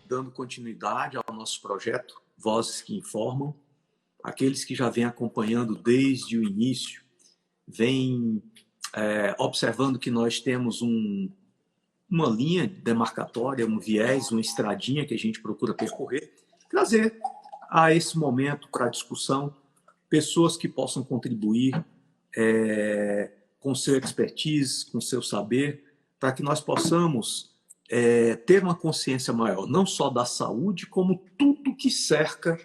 dando continuidade ao nosso projeto Vozes que Informam. Aqueles que já vêm acompanhando desde o início, vêm observando que nós temos uma linha demarcatória, um viés, uma estradinha que a gente procura percorrer, trazer a esse momento para a discussão pessoas que possam contribuir com seu expertise, com seu saber, para que nós possamos ter uma consciência maior, não só da saúde, como tudo que cerca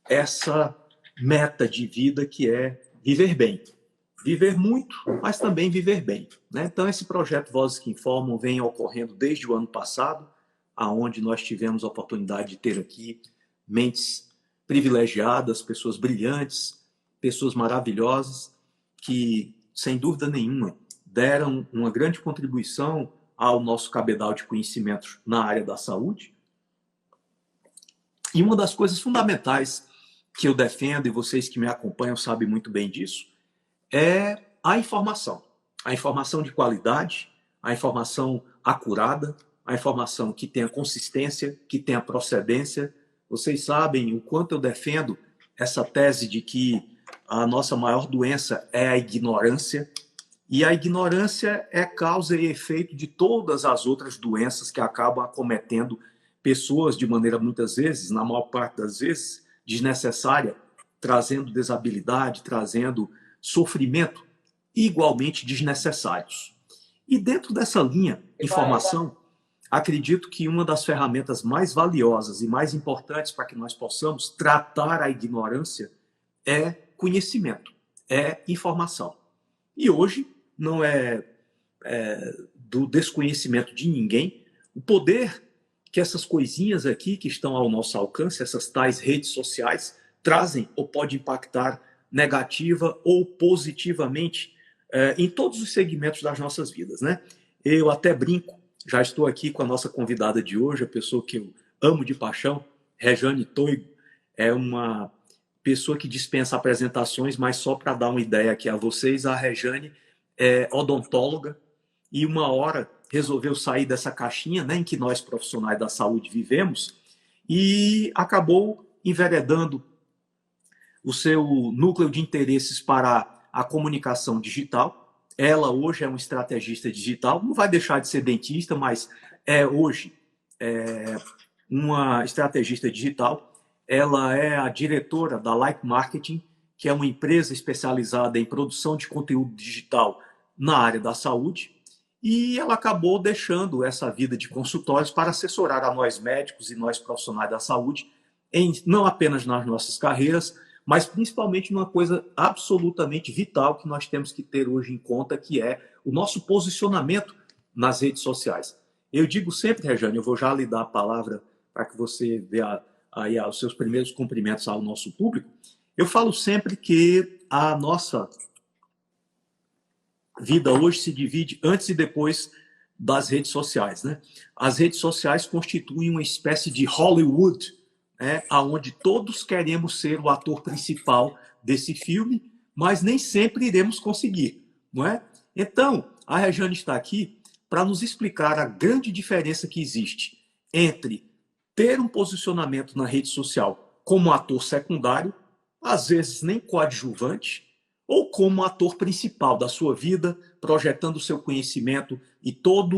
essa meta de vida que é viver bem. Viver muito, mas também viver bem, né? Então, esse projeto Vozes que Informam vem ocorrendo desde o ano passado, aonde nós tivemos a oportunidade de ter aqui mentes privilegiadas, pessoas brilhantes, pessoas maravilhosas, que, sem dúvida nenhuma, deram uma grande contribuição ao nosso cabedal de conhecimentos na área da saúde. E uma das coisas fundamentais que eu defendo, e vocês que me acompanham sabem muito bem disso, é a informação. A informação de qualidade, a informação acurada, a informação que tenha consistência, que tenha procedência. Vocês sabem o quanto eu defendo essa tese de que a nossa maior doença é a ignorância, e a ignorância é causa e efeito de todas as outras doenças que acabam acometendo pessoas de maneira, muitas vezes, na maior parte das vezes, desnecessária, trazendo desabilidade, trazendo sofrimento igualmente desnecessários. E dentro dessa linha, informação, acredito que uma das ferramentas mais valiosas e mais importantes para que nós possamos tratar a ignorância é conhecimento, é informação. E hoje não é do desconhecimento de ninguém o poder que essas coisinhas aqui que estão ao nosso alcance, essas tais redes sociais, trazem ou pode impactar negativa ou positivamente em todos os segmentos das nossas vidas, né? Eu até brinco, já estou aqui com a nossa convidada de hoje, a pessoa que eu amo de paixão, Rejane Toigo, é uma pessoa que dispensa apresentações, mas só para dar uma ideia aqui a vocês, a Rejane é odontóloga e uma hora resolveu sair dessa caixinha, né, em que nós profissionais da saúde vivemos, e acabou enveredando o seu núcleo de interesses para a comunicação digital. Ela hoje é uma estrategista digital, não vai deixar de ser dentista, mas hoje uma estrategista digital. Ela é a diretora da Like Marketing, que é uma empresa especializada em produção de conteúdo digital na área da saúde, e ela acabou deixando essa vida de consultórios para assessorar a nós médicos e nós profissionais da saúde, não apenas nas nossas carreiras, mas principalmente numa coisa absolutamente vital que nós temos que ter hoje em conta, que é o nosso posicionamento nas redes sociais. Eu digo sempre, Rejane, eu vou já lhe dar a palavra para que você dê aí os seus primeiros cumprimentos ao nosso público. Eu falo sempre que a nossa vida hoje se divide antes e depois das redes sociais, né? As redes sociais constituem uma espécie de Hollywood, onde todos queremos ser o ator principal desse filme, mas nem sempre iremos conseguir, não é? Então, a Rejane está aqui para nos explicar a grande diferença que existe entre ter um posicionamento na rede social como ator secundário, às vezes nem coadjuvante, ou como ator principal da sua vida, projetando o seu conhecimento e toda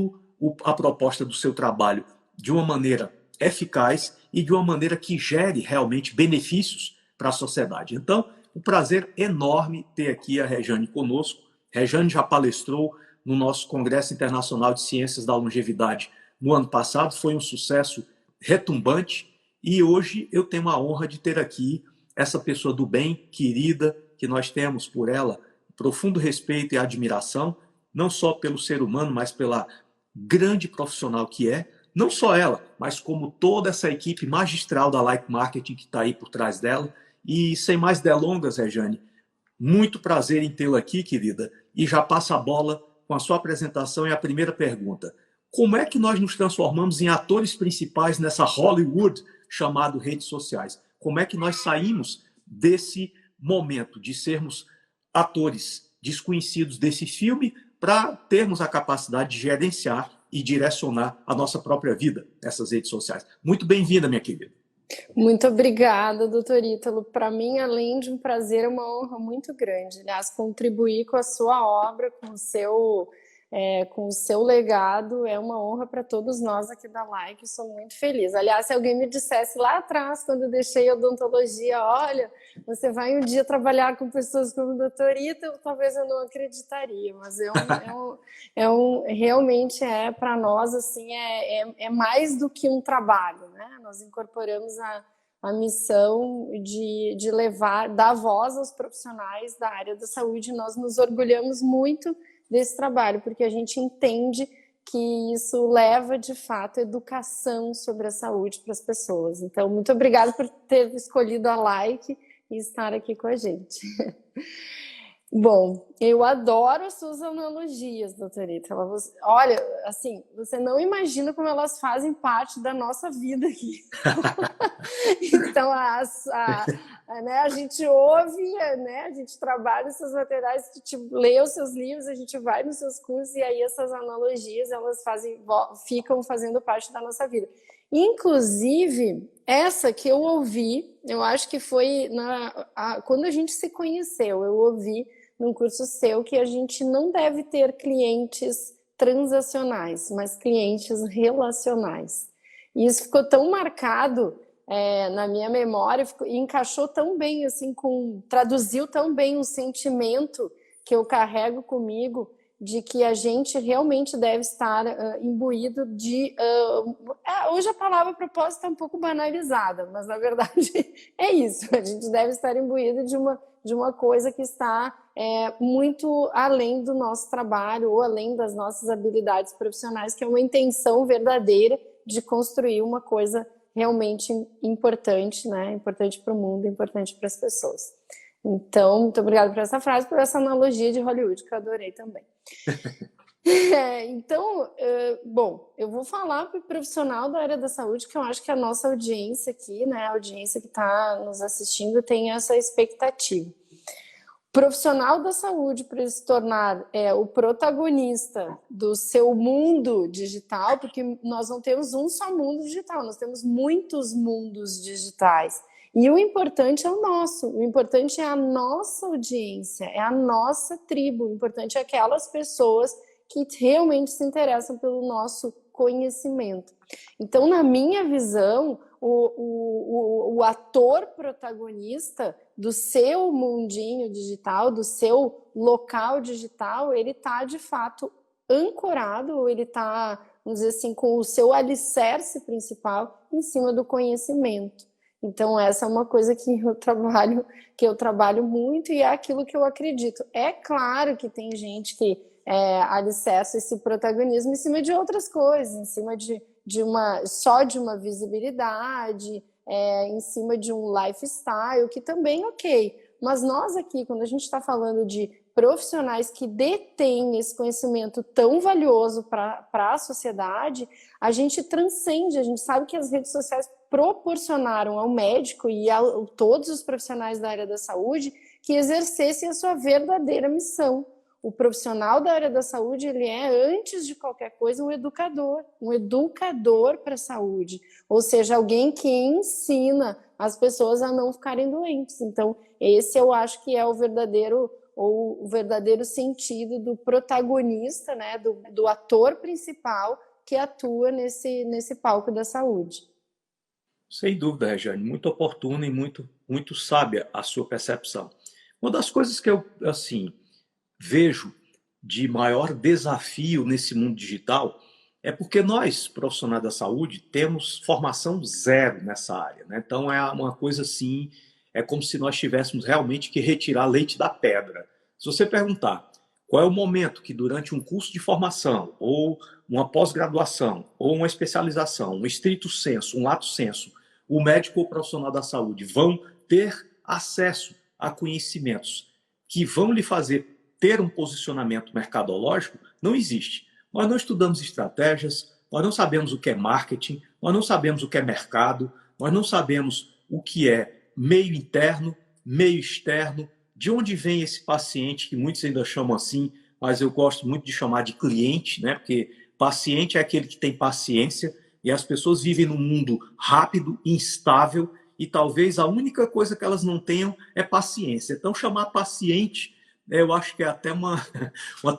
a proposta do seu trabalho de uma maneira eficaz e de uma maneira que gere realmente benefícios para a sociedade. Então, um prazer enorme ter aqui a Rejane conosco. Rejane já palestrou no nosso Congresso Internacional de Ciências da Longevidade no ano passado, foi um sucesso retumbante, e hoje eu tenho a honra de ter aqui essa pessoa do bem, querida, que nós temos por ela profundo respeito e admiração, não só pelo ser humano, mas pela grande profissional que é, não só ela, mas como toda essa equipe magistral da Like Marketing que está aí por trás dela. E sem mais delongas, Rejane, muito prazer em tê-la aqui, querida, e já passo a bola com a sua apresentação e a primeira pergunta. Como é que nós nos transformamos em atores principais nessa Hollywood chamado redes sociais? Como é que nós saímos desse momento de sermos atores desconhecidos desse filme para termos a capacidade de gerenciar e direcionar a nossa própria vida nessas redes sociais. Muito bem-vinda, minha querida. Muito obrigada, doutor Ítalo. Para mim, além de um prazer, é uma honra muito grande. Aliás, contribuir com a sua obra, com o seu legado, é uma honra para todos nós aqui da Like. Sou muito feliz. Aliás, se alguém me dissesse lá atrás, quando eu deixei a odontologia, olha, você vai um dia trabalhar com pessoas como o doutor Ítalo, talvez eu não acreditaria, mas realmente para nós assim, é mais do que um trabalho, né? Nós incorporamos a missão de dar voz aos profissionais da área da saúde. Nós nos orgulhamos muito desse trabalho, porque a gente entende que isso leva, de fato, educação sobre a saúde para as pessoas. Então, muito obrigada por ter escolhido a Like e estar aqui com a gente. Bom, eu adoro as suas analogias, doutorita. Olha, assim, você não imagina como elas fazem parte da nossa vida aqui. Então, né, a gente ouve, né, a gente trabalha os seus materiais, a gente lê os seus livros, a gente vai nos seus cursos, e aí essas analogias, elas ficam fazendo parte da nossa vida. Inclusive, essa que eu ouvi, eu acho que foi quando a gente se conheceu, eu ouvi num curso seu que a gente não deve ter clientes transacionais, mas clientes relacionais. E isso ficou tão marcado na minha memória, e encaixou tão bem, assim, traduziu tão bem um sentimento que eu carrego comigo, de que a gente realmente deve estar imbuído de... hoje a palavra propósito é um pouco banalizada, mas na verdade é isso, a gente deve estar imbuído de uma coisa que está muito além do nosso trabalho ou além das nossas habilidades profissionais, que é uma intenção verdadeira de construir uma coisa realmente importante, né? Importante para o mundo, importante para as pessoas. Então, muito obrigada por essa frase, por essa analogia de Hollywood, que eu adorei também. Então, bom, eu vou falar para o profissional da área da saúde, que eu acho que a nossa audiência aqui, né, a audiência que está nos assistindo, tem essa expectativa. O profissional da saúde, para ele se tornar o protagonista do seu mundo digital, porque nós não temos um só mundo digital, nós temos muitos mundos digitais. E o importante é o nosso, o importante é a nossa audiência, é a nossa tribo, o importante é aquelas pessoas que realmente se interessam pelo nosso conhecimento. Então, na minha visão, o ator protagonista do seu mundinho digital, do seu local digital, ele está, de fato, ancorado, ele está, vamos dizer assim, com o seu alicerce principal em cima do conhecimento. Então, essa é uma coisa que eu trabalho muito e é aquilo que eu acredito. É claro que tem gente que alicerça esse protagonismo em cima de outras coisas, em cima só de uma visibilidade, em cima de um lifestyle, que também é ok. Mas nós aqui, quando a gente está falando de profissionais que detêm esse conhecimento tão valioso para a sociedade, a gente transcende, a gente sabe que as redes sociais proporcionaram ao médico e a todos os profissionais da área da saúde que exercessem a sua verdadeira missão. O profissional da área da saúde, ele é, antes de qualquer coisa, um educador para a saúde, ou seja, alguém que ensina as pessoas a não ficarem doentes. Então, esse eu acho que é o verdadeiro sentido do protagonista, né, do ator principal que atua nesse palco da saúde. Sem dúvida, Regiane, muito oportuna e muito, muito sábia a sua percepção. Uma das coisas que eu, assim, vejo de maior desafio nesse mundo digital é porque nós, profissionais da saúde, temos formação zero nessa área, né? Então é uma coisa assim, é como se nós tivéssemos realmente que retirar leite da pedra. Se você perguntar qual é o momento que durante um curso de formação, ou uma pós-graduação, ou uma especialização, um estrito sensu, um lato sensu, o médico ou profissional da saúde vão ter acesso a conhecimentos que vão lhe fazer ter um posicionamento mercadológico, não existe. Nós não estudamos estratégias, nós não sabemos o que é marketing, nós não sabemos o que é mercado, nós não sabemos o que é meio interno, meio externo, de onde vem esse paciente, que muitos ainda chamam assim, mas eu gosto muito de chamar de cliente, né? Porque paciente é aquele que tem paciência, e as pessoas vivem num mundo rápido, instável, e talvez a única coisa que elas não tenham é paciência. Então, chamar paciente, eu acho que é até uma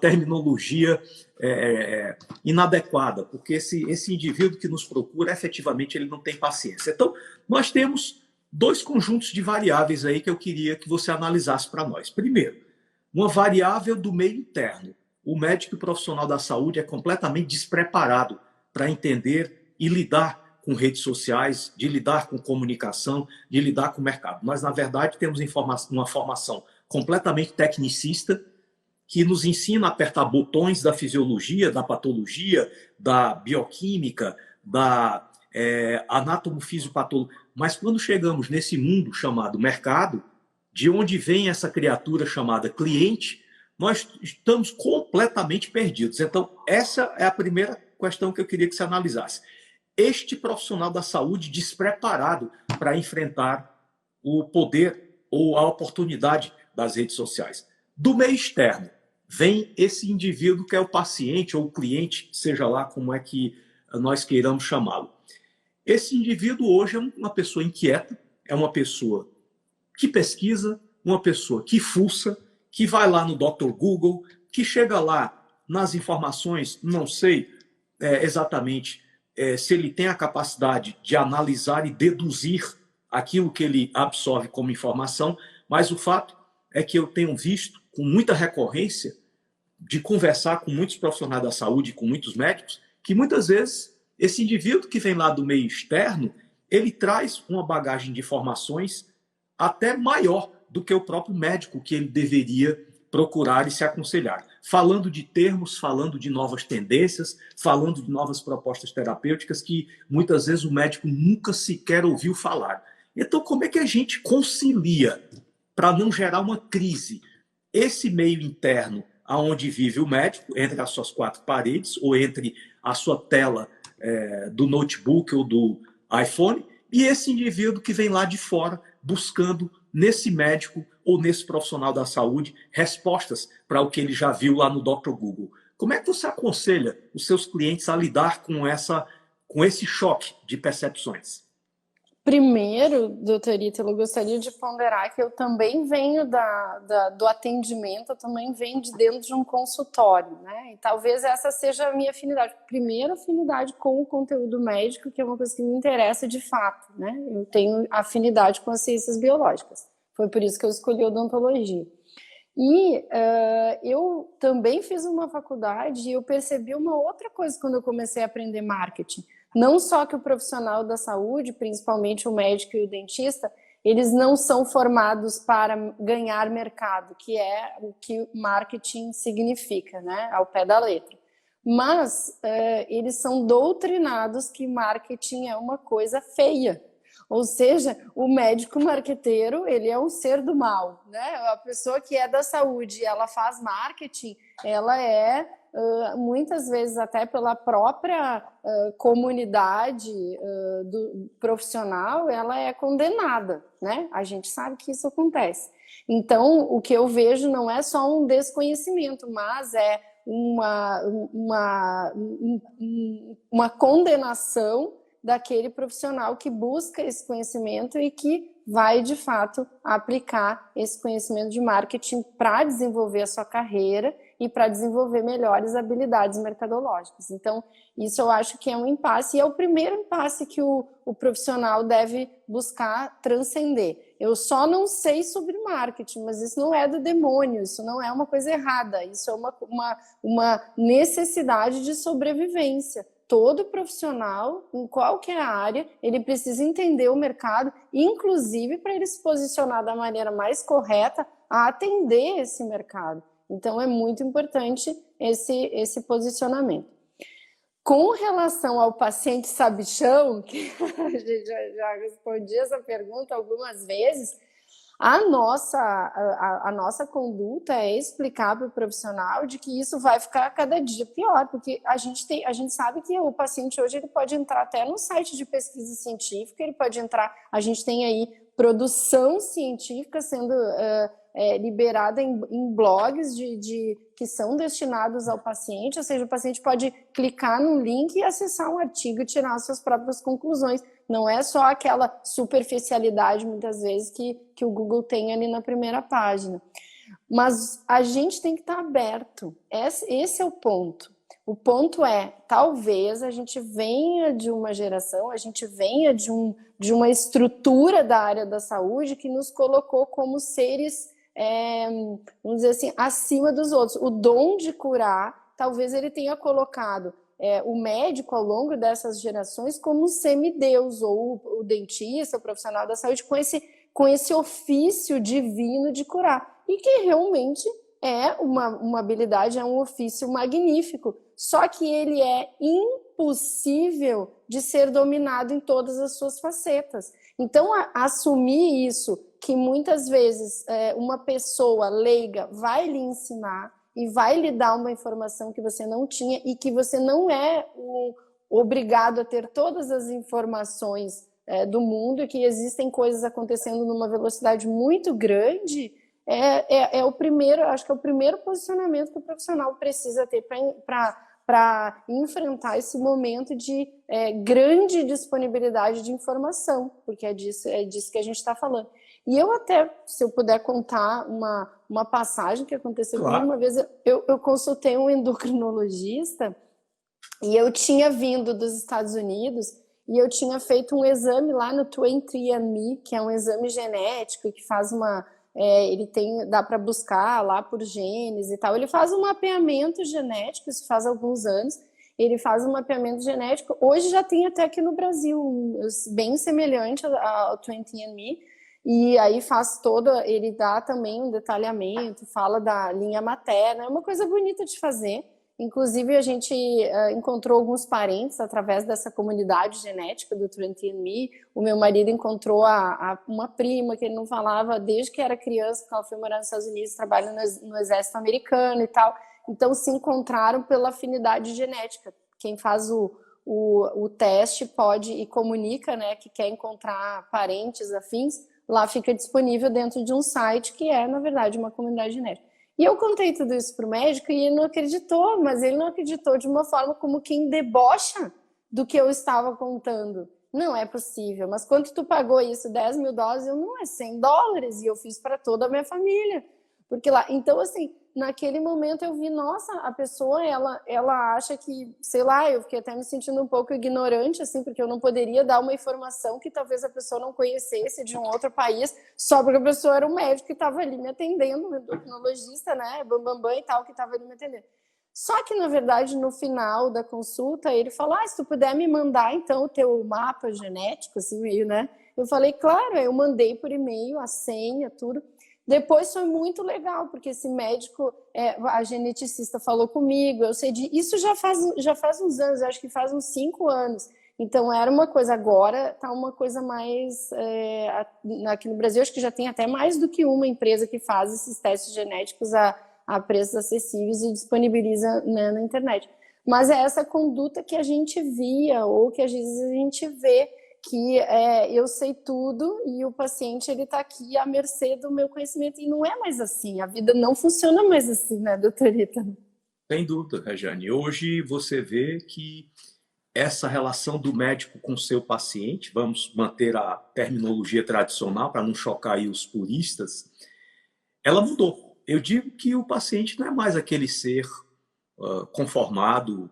terminologia inadequada, porque esse indivíduo que nos procura, efetivamente, ele não tem paciência. Então, nós temos dois conjuntos de variáveis aí que eu queria que você analisasse para nós. Primeiro, uma variável do meio interno. O médico profissional da saúde é completamente despreparado para entender e lidar com redes sociais, de lidar com comunicação, de lidar com o mercado. Nós, na verdade, temos uma formação completamente tecnicista que nos ensina a apertar botões da fisiologia, da patologia, da bioquímica, da anatomofisiopatologia. Mas quando chegamos nesse mundo chamado mercado, de onde vem essa criatura chamada cliente, nós estamos completamente perdidos. Então, essa é a primeira questão que eu queria que você analisasse. Este profissional da saúde despreparado para enfrentar o poder ou a oportunidade das redes sociais. Do meio externo, vem esse indivíduo que é o paciente ou o cliente, seja lá como é que nós queiramos chamá-lo. Esse indivíduo hoje é uma pessoa inquieta, é uma pessoa que pesquisa, uma pessoa que fuça, que vai lá no Dr. Google, que chega lá nas informações, não sei exatamente se ele tem a capacidade de analisar e deduzir aquilo que ele absorve como informação, mas o fato é que eu tenho visto com muita recorrência de conversar com muitos profissionais da saúde, com muitos médicos, que muitas vezes esse indivíduo que vem lá do meio externo, ele traz uma bagagem de informações até maior do que o próprio médico que ele deveria procurar e se aconselhar. Falando de termos, falando de novas tendências, falando de novas propostas terapêuticas que muitas vezes o médico nunca sequer ouviu falar. Então, como é que a gente concilia, para não gerar uma crise, esse meio interno aonde vive o médico, entre as suas quatro paredes, ou entre a sua tela do notebook ou do iPhone, e esse indivíduo que vem lá de fora buscando nesse médico ou nesse profissional da saúde respostas para o que ele já viu lá no Dr. Google. Como é que você aconselha os seus clientes a lidar com esse choque de percepções? Primeiro, doutor Ítalo, eu gostaria de ponderar que eu também venho do atendimento, eu também venho de dentro de um consultório, né? E talvez essa seja a minha afinidade. Primeiro, afinidade com o conteúdo médico, que é uma coisa que me interessa de fato, né? Eu tenho afinidade com as ciências biológicas. Foi por isso que eu escolhi odontologia. E eu também fiz uma faculdade e eu percebi uma outra coisa quando eu comecei a aprender marketing. Não só que o profissional da saúde, principalmente o médico e o dentista, eles não são formados para ganhar mercado, que é o que marketing significa, né, ao pé da letra. Mas eles são doutrinados que marketing é uma coisa feia. Ou seja, o médico marqueteiro, ele é um ser do mal, né? A pessoa que é da saúde e ela faz marketing, ela é, muitas vezes, até pela própria comunidade do profissional, ela é condenada, né? A gente sabe que isso acontece. Então, o que eu vejo não é só um desconhecimento, mas é uma condenação daquele profissional que busca esse conhecimento e que vai, de fato, aplicar esse conhecimento de marketing para desenvolver a sua carreira e para desenvolver melhores habilidades mercadológicas. Então, isso eu acho que é um impasse, e é o primeiro impasse que o profissional deve buscar transcender. Eu só não sei sobre marketing, mas isso não é do demônio, isso não é uma coisa errada, isso é uma necessidade de sobrevivência. Todo profissional, em qualquer área, ele precisa entender o mercado, inclusive para ele se posicionar da maneira mais correta a atender esse mercado. Então, é muito importante esse posicionamento. Com relação ao paciente sabichão, que a gente já respondi essa pergunta algumas vezes, a nossa conduta é explicar para o profissional de que isso vai ficar cada dia pior, porque a gente sabe que o paciente hoje ele pode entrar até no site de pesquisa científica, ele pode entrar, a gente tem aí produção científica sendo liberada em blogs que são destinados ao paciente, ou seja, o paciente pode clicar no link e acessar um artigo e tirar suas próprias conclusões. Não é só aquela superficialidade, muitas vezes, que o Google tem ali na primeira página. Mas a gente tem que estar aberto. Esse é o ponto. O ponto é, talvez a gente venha de uma geração, a gente venha de uma estrutura da área da saúde que nos colocou como seres, vamos dizer assim, acima dos outros. O dom de curar, talvez ele tenha colocado o médico ao longo dessas gerações como um semideus, ou o dentista, o profissional da saúde, com esse ofício divino de curar. E que realmente é uma habilidade, é um ofício magnífico. Só que ele é impossível de ser dominado em todas as suas facetas. Então, assumir isso, que muitas vezes uma pessoa leiga vai lhe ensinar e vai lhe dar uma informação que você não tinha e que você não é obrigado a ter todas as informações do mundo e que existem coisas acontecendo numa velocidade muito grande, o primeiro, acho que é o primeiro posicionamento que o profissional precisa ter para enfrentar esse momento de grande disponibilidade de informação, porque é disso que a gente está falando. E eu até, se eu puder contar uma passagem que aconteceu comigo, uma vez eu consultei um endocrinologista e eu tinha vindo dos Estados Unidos e eu tinha feito um exame lá no 23andMe, que é um exame genético que faz dá para buscar lá por genes e tal. Ele faz um mapeamento genético, isso faz alguns anos. Ele faz um mapeamento genético. Hoje já tem até aqui no Brasil, bem semelhante ao 23andMe. E aí ele dá também um detalhamento, fala da linha materna. É uma coisa bonita de fazer. Inclusive, a gente encontrou alguns parentes através dessa comunidade genética do 23andMe. O meu marido encontrou uma prima que ele não falava desde que era criança, que ela foi morar nos Estados Unidos, trabalha no exército americano e tal. Então, se encontraram pela afinidade genética. Quem faz o teste pode e comunica, né, que quer encontrar parentes afins, lá fica disponível dentro de um site que é, na verdade, uma comunidade genética. E eu contei tudo isso para o médico e ele não acreditou, mas ele não acreditou de uma forma como quem debocha do que eu estava contando. Não é possível, mas quanto tu pagou isso? 10 mil dólares? Eu não, é $100 e eu fiz para toda a minha família. Porque lá, então assim, naquele momento eu vi, nossa, a pessoa, ela acha que, sei lá, eu fiquei até me sentindo um pouco ignorante, assim, porque eu não poderia dar uma informação que talvez a pessoa não conhecesse de um outro país, só porque a pessoa era um médico que estava ali me atendendo, um endocrinologista, né, bambambam e tal, que estava ali me atendendo. Só que, na verdade, no final da consulta, ele falou, se tu puder me mandar, então, o teu mapa genético, assim, meio, né? Eu falei, claro, eu mandei por e-mail a senha, tudo. Depois foi muito legal, porque esse médico, a geneticista falou comigo, eu sei isso já faz uns anos, acho que faz uns 5 anos. Então era uma coisa, agora está uma coisa mais, aqui no Brasil, acho que já tem até mais do que uma empresa que faz esses testes genéticos a preços acessíveis e disponibiliza, né, na internet. Mas é essa conduta que a gente via, ou que às vezes a gente vê, que eu sei tudo e o paciente ele está aqui à mercê do meu conhecimento. E não é mais assim, a vida não funciona mais assim, né, doutorita? Sem dúvida, Regiane. Hoje você vê que essa relação do médico com o seu paciente, vamos manter a terminologia tradicional para não chocar aí os puristas, ela mudou. Eu digo que o paciente não é mais aquele ser conformado,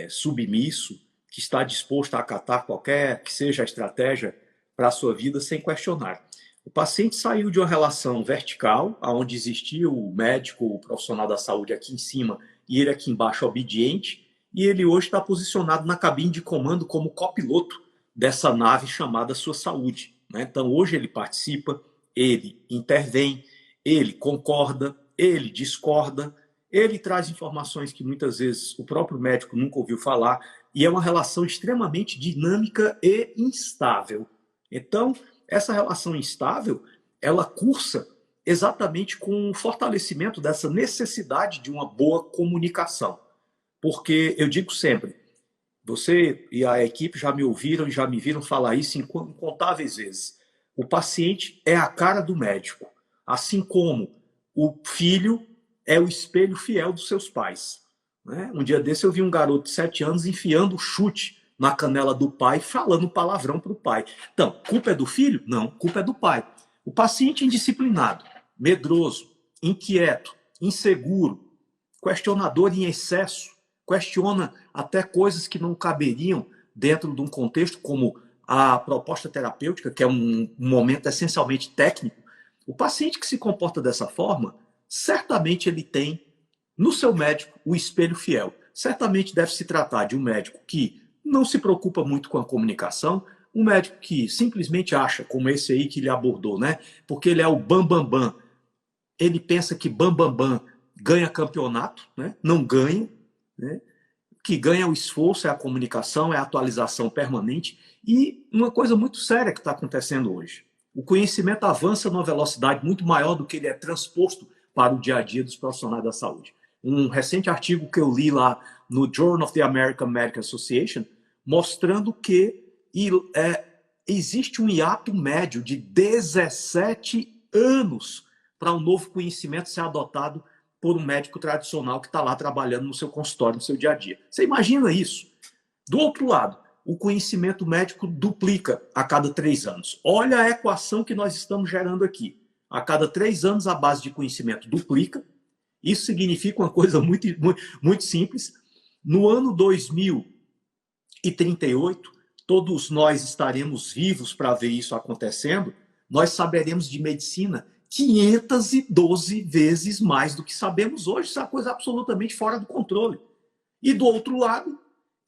submisso, que está disposto a acatar qualquer que seja a estratégia para a sua vida sem questionar. O paciente saiu de uma relação vertical, onde existia o médico, o profissional da saúde aqui em cima e ele aqui embaixo obediente, e ele hoje está posicionado na cabine de comando como copiloto dessa nave chamada sua saúde. Então hoje ele participa, ele intervém, ele concorda, ele discorda, ele traz informações que muitas vezes o próprio médico nunca ouviu falar, e é uma relação extremamente dinâmica e instável. Então, essa relação instável, ela cursa exatamente com o fortalecimento dessa necessidade de uma boa comunicação. Porque eu digo sempre, você e a equipe já me ouviram e já me viram falar isso incontáveis vezes. O paciente é a cara do médico. Assim como o filho é o espelho fiel dos seus pais. Né? Um dia desse eu vi um garoto de 7 anos enfiando o chute na canela do pai, falando palavrão para o pai. Então, culpa é do filho? Não, culpa é do pai. O paciente indisciplinado, medroso, inquieto, inseguro, questionador em excesso, questiona até coisas que não caberiam dentro de um contexto como a proposta terapêutica, que é um momento essencialmente técnico. O paciente que se comporta dessa forma, certamente ele tem no seu médico o espelho fiel. Certamente deve se tratar de um médico que não se preocupa muito com a comunicação, um médico que simplesmente acha, como esse aí que ele abordou, né? Porque ele é o bam, bam, bam. Ele pensa que bam, bam, bam ganha campeonato, né? Não ganha, né? O que ganha é o esforço, é a comunicação, é a atualização permanente. E uma coisa muito séria que está acontecendo hoje. O conhecimento avança numa velocidade muito maior do que ele é transposto para o dia a dia dos profissionais da saúde. Um recente artigo que eu li lá no Journal of the American Medical Association, mostrando que existe um hiato médio de 17 anos para um novo conhecimento ser adotado por um médico tradicional que está lá trabalhando no seu consultório, no seu dia a dia. Você imagina isso? Do outro lado, o conhecimento médico duplica a cada 3 anos. Olha a equação que nós estamos gerando aqui. A cada 3 anos, a base de conhecimento duplica. Isso significa uma coisa muito, muito, muito simples. No ano 2038, todos nós estaremos vivos para ver isso acontecendo. Nós saberemos de medicina 512 vezes mais do que sabemos hoje. Isso é uma coisa absolutamente fora do controle. E do outro lado,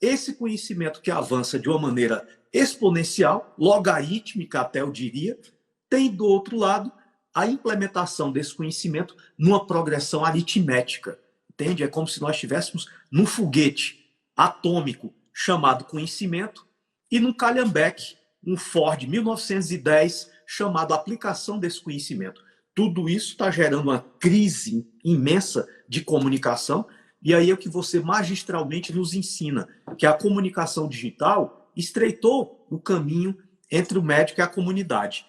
esse conhecimento que avança de uma maneira exponencial, logarítmica até eu diria, tem do outro lado a implementação desse conhecimento numa progressão aritmética. Entende? É como se nós estivéssemos num foguete atômico chamado conhecimento e num calhambeque, um Ford 1910 chamado aplicação desse conhecimento. Tudo isso está gerando uma crise imensa de comunicação. E aí é o que você magistralmente nos ensina, que a comunicação digital estreitou o caminho entre o médico e a comunidade.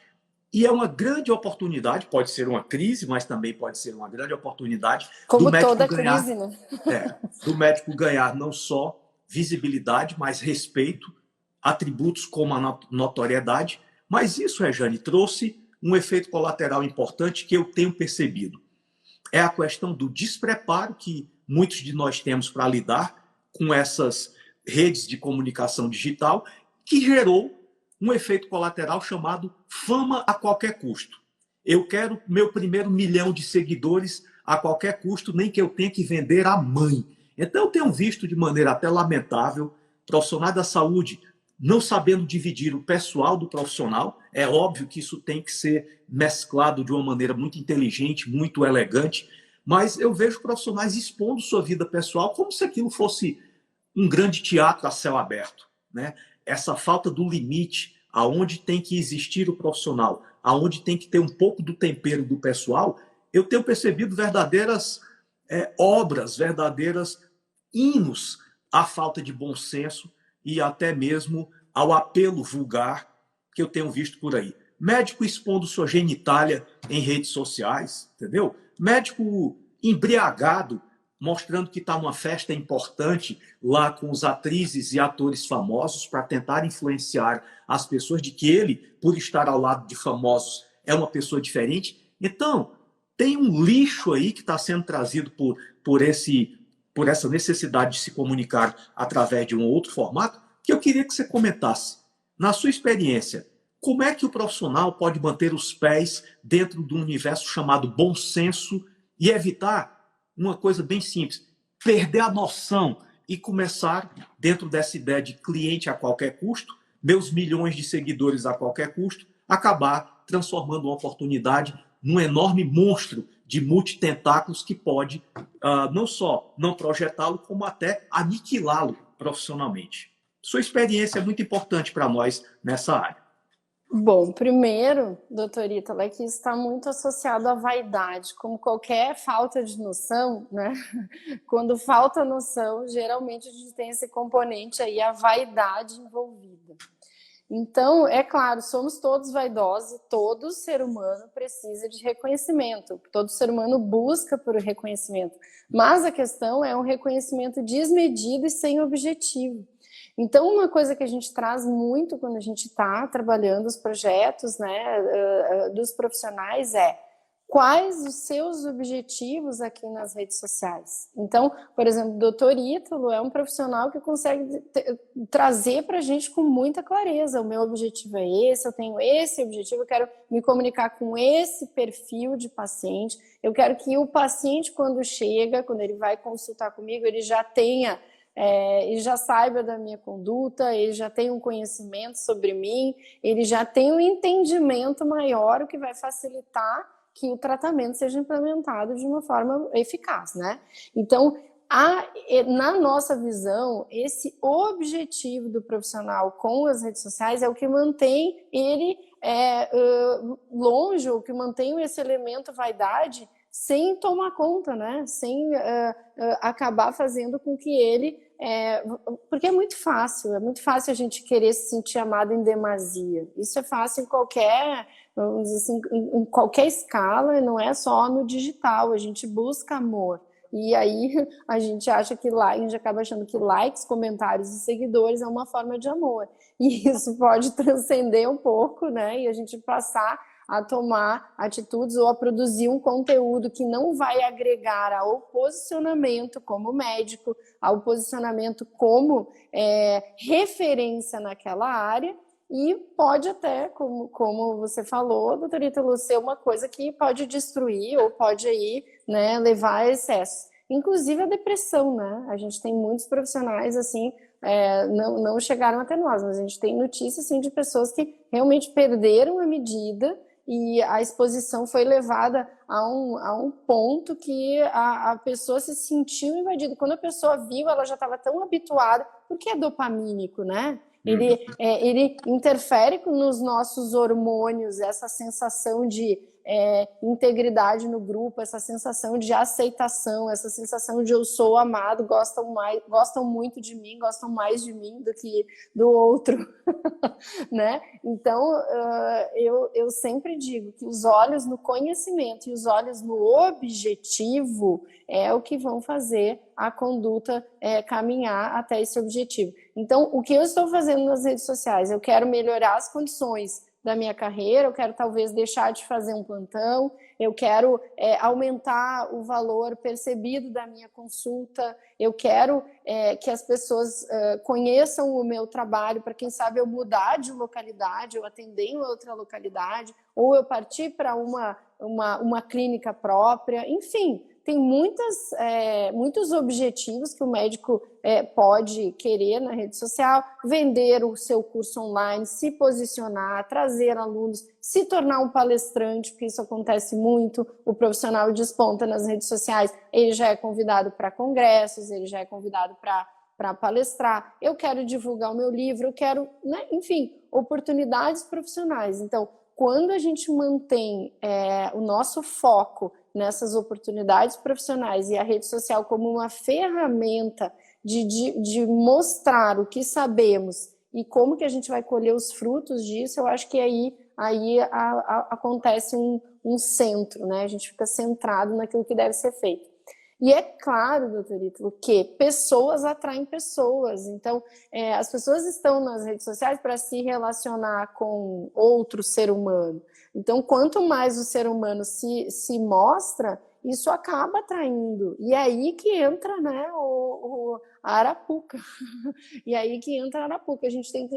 E é uma grande oportunidade, pode ser uma crise, mas também pode ser uma grande oportunidade como do médico toda ganhar, crise, né? do médico ganhar não só visibilidade, mas respeito, atributos como a notoriedade. Mas isso, Rejane, trouxe um efeito colateral importante que eu tenho percebido. É a questão do despreparo que muitos de nós temos para lidar com essas redes de comunicação digital, que gerou um efeito colateral chamado fama a qualquer custo. Eu quero meu primeiro 1 milhão de seguidores a qualquer custo, nem que eu tenha que vender a mãe. Então, eu tenho visto de maneira até lamentável profissionais da saúde não sabendo dividir o pessoal do profissional. É óbvio que isso tem que ser mesclado de uma maneira muito inteligente, muito elegante, mas eu vejo profissionais expondo sua vida pessoal como se aquilo fosse um grande teatro a céu aberto, né? Essa falta do limite, aonde tem que existir o profissional, aonde tem que ter um pouco do tempero do pessoal, eu tenho percebido verdadeiras obras, verdadeiras hinos à falta de bom senso e até mesmo ao apelo vulgar que eu tenho visto por aí. Médico expondo sua genitália em redes sociais, entendeu? Médico embriagado, mostrando que está numa festa importante lá com os atrizes e atores famosos para tentar influenciar as pessoas de que ele, por estar ao lado de famosos, é uma pessoa diferente. Então, tem um lixo aí que está sendo trazido por essa necessidade de se comunicar através de um outro formato, que eu queria que você comentasse. Na sua experiência, como é que o profissional pode manter os pés dentro de um universo chamado bom senso e evitar uma coisa bem simples, perder a noção e começar, dentro dessa ideia de cliente a qualquer custo, meus milhões de seguidores a qualquer custo, acabar transformando uma oportunidade num enorme monstro de multitentáculos que pode não só não projetá-lo, como até aniquilá-lo profissionalmente. Sua experiência é muito importante para nós nessa área. Bom, primeiro, doutor Ítalo, é que isso está muito associado à vaidade, como qualquer falta de noção, né? Quando falta noção, geralmente a gente tem esse componente aí, a vaidade envolvida. Então, é claro, somos todos vaidosos e todo ser humano precisa de reconhecimento, todo ser humano busca por reconhecimento, mas a questão é um reconhecimento desmedido e sem objetivo. Então, uma coisa que a gente traz muito quando a gente está trabalhando os projetos, né, dos profissionais é: quais os seus objetivos aqui nas redes sociais? Então, por exemplo, o Dr. Ítalo é um profissional que consegue trazer para a gente com muita clareza: o meu objetivo é esse, eu tenho esse objetivo, eu quero me comunicar com esse perfil de paciente, eu quero que o paciente, quando chega, quando ele vai consultar comigo, ele já tenha... ele já saiba da minha conduta, ele já tem um conhecimento sobre mim, ele já tem um entendimento maior, o que vai facilitar que o tratamento seja implementado de uma forma eficaz, né? Então, na nossa visão, esse objetivo do profissional com as redes sociais é o que mantém ele longe, o que mantém esse elemento vaidade sem tomar conta, né? Sem acabar fazendo com que ele... porque é muito fácil a gente querer se sentir amado em demasia. Isso é fácil em qualquer, vamos dizer assim, em qualquer escala, não é só no digital, a gente busca amor. E aí a gente acha que a gente acaba achando que likes, comentários e seguidores é uma forma de amor. E isso pode transcender um pouco, né? E a gente passar a tomar atitudes ou a produzir um conteúdo que não vai agregar ao posicionamento como médico, ao posicionamento como referência naquela área, e pode até, como você falou, doutor Ítalo, ser uma coisa que pode destruir ou pode aí, né, levar a excesso. Inclusive a depressão, né? A gente tem muitos profissionais assim, não chegaram até nós, mas a gente tem notícias assim, de pessoas que realmente perderam a medida e a exposição foi levada a um ponto que a pessoa se sentiu invadida. Quando a pessoa viu, ela já estava tão habituada, porque é dopamínico, né? Ele interfere nos nossos hormônios, essa sensação de integridade no grupo, essa sensação de aceitação, essa sensação de eu sou amado, gostam muito de mim, gostam mais de mim do que do outro, né? Então, eu sempre digo que os olhos no conhecimento e os olhos no objetivo é o que vão fazer a conduta caminhar até esse objetivo. Então, o que eu estou fazendo nas redes sociais? Eu quero melhorar as condições da minha carreira, eu quero talvez deixar de fazer um plantão, eu quero aumentar o valor percebido da minha consulta, eu quero que as pessoas conheçam o meu trabalho, para quem sabe eu mudar de localidade, eu atender em outra localidade, ou eu partir para uma clínica própria, enfim, tem muitos objetivos que o médico pode querer na rede social: vender o seu curso online, se posicionar, trazer alunos, se tornar um palestrante, porque isso acontece muito, o profissional desponta nas redes sociais, ele já é convidado para congressos, ele já é convidado para palestrar, eu quero divulgar o meu livro, eu quero, né? Enfim, oportunidades profissionais. Então, quando a gente mantém o nosso foco nessas oportunidades profissionais e a rede social como uma ferramenta de mostrar o que sabemos e como que a gente vai colher os frutos disso, eu acho que aí acontece um centro, né? A gente fica centrado naquilo que deve ser feito. E é claro, doutor Ítalo, que pessoas atraem pessoas. Então, as pessoas estão nas redes sociais para se relacionar com outro ser humano. Então, quanto mais o ser humano se mostra, isso acaba atraindo. E é aí que entra, né, a arapuca. E aí que entra a arapuca. A gente tem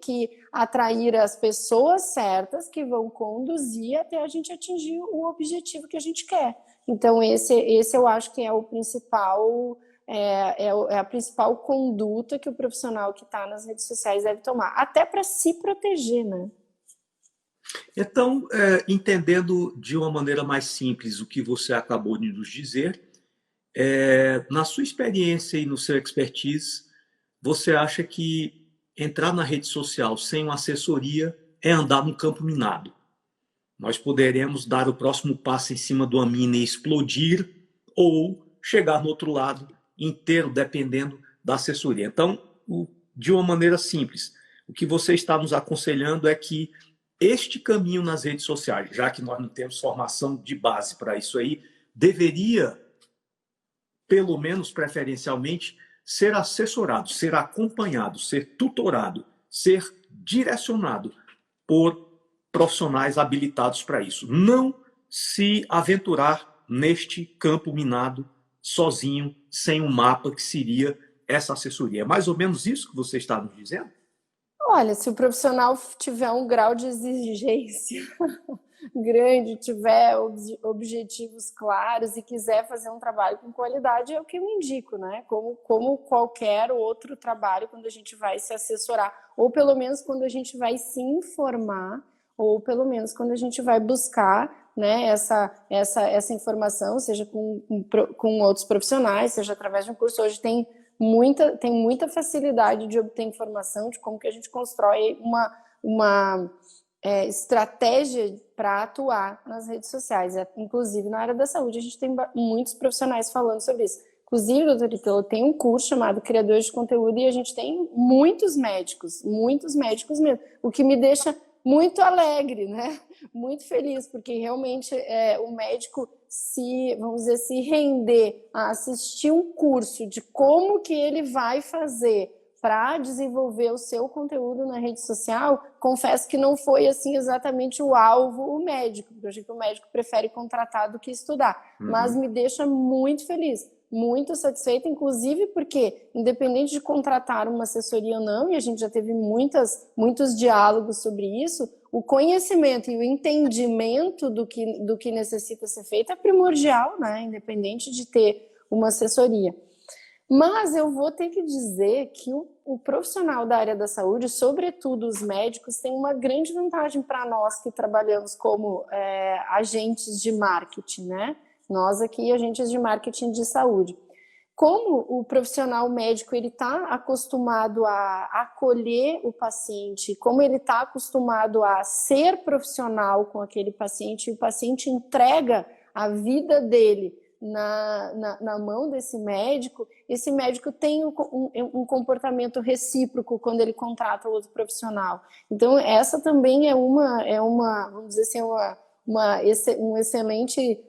que atrair as pessoas certas que vão conduzir até a gente atingir o objetivo que a gente quer. Então, esse eu acho que é o principal, a principal conduta que o profissional que está nas redes sociais deve tomar, até para se proteger, né? Então, entendendo de uma maneira mais simples o que você acabou de nos dizer, na sua experiência e no seu expertise, você acha que entrar na rede social sem uma assessoria é andar num campo minado? Nós poderemos dar o próximo passo em cima de uma mina e explodir, ou chegar no outro lado inteiro, dependendo da assessoria. Então, de uma maneira simples, O que você está nos aconselhando é que este caminho nas redes sociais, já que nós não temos formação de base para isso aí, deveria, pelo menos preferencialmente, ser assessorado, ser acompanhado, ser tutorado, ser direcionado por profissionais habilitados para isso. Não se aventurar neste campo minado sozinho, sem um mapa que seria essa assessoria. É mais ou menos isso que você está nos dizendo? Olha, se o profissional tiver um grau de exigência grande, tiver objetivos claros e quiser fazer um trabalho com qualidade, é o que eu indico, né? Como qualquer outro trabalho, quando a gente vai se assessorar, ou pelo menos quando a gente vai se informar, ou pelo menos quando a gente vai buscar, né, essa informação, seja com outros profissionais, seja através de um curso. Hoje tem muita facilidade de obter informação de como que a gente constrói uma estratégia para atuar nas redes sociais. Inclusive, na área da saúde, a gente tem muitos profissionais falando sobre isso. Inclusive, doutor Ítalo, tem um curso chamado Criadores de Conteúdo e a gente tem muitos médicos mesmo, o que me deixa muito alegre, né? Muito feliz, porque realmente o médico vamos dizer, se render a assistir um curso de como que ele vai fazer para desenvolver o seu conteúdo na rede social, confesso que não foi assim exatamente o alvo o médico, porque eu acho que o médico prefere contratar do que estudar, mas me deixa muito feliz, muito satisfeita, inclusive porque, independente de contratar uma assessoria ou não, e a gente já teve muitos diálogos sobre isso, o conhecimento e o entendimento do que necessita ser feito é primordial, né? Independente de ter uma assessoria. Mas eu vou ter que dizer que o profissional da área da saúde, sobretudo os médicos, tem uma grande vantagem para nós que trabalhamos como agentes de marketing, né? Nós aqui, agentes de marketing de saúde. Como o profissional médico ele está acostumado a acolher o paciente, como ele está acostumado a ser profissional com aquele paciente, e o paciente entrega a vida dele na mão desse médico, esse médico tem um comportamento recíproco quando ele contrata outro profissional. Então, essa também é uma vamos dizer assim, um excelente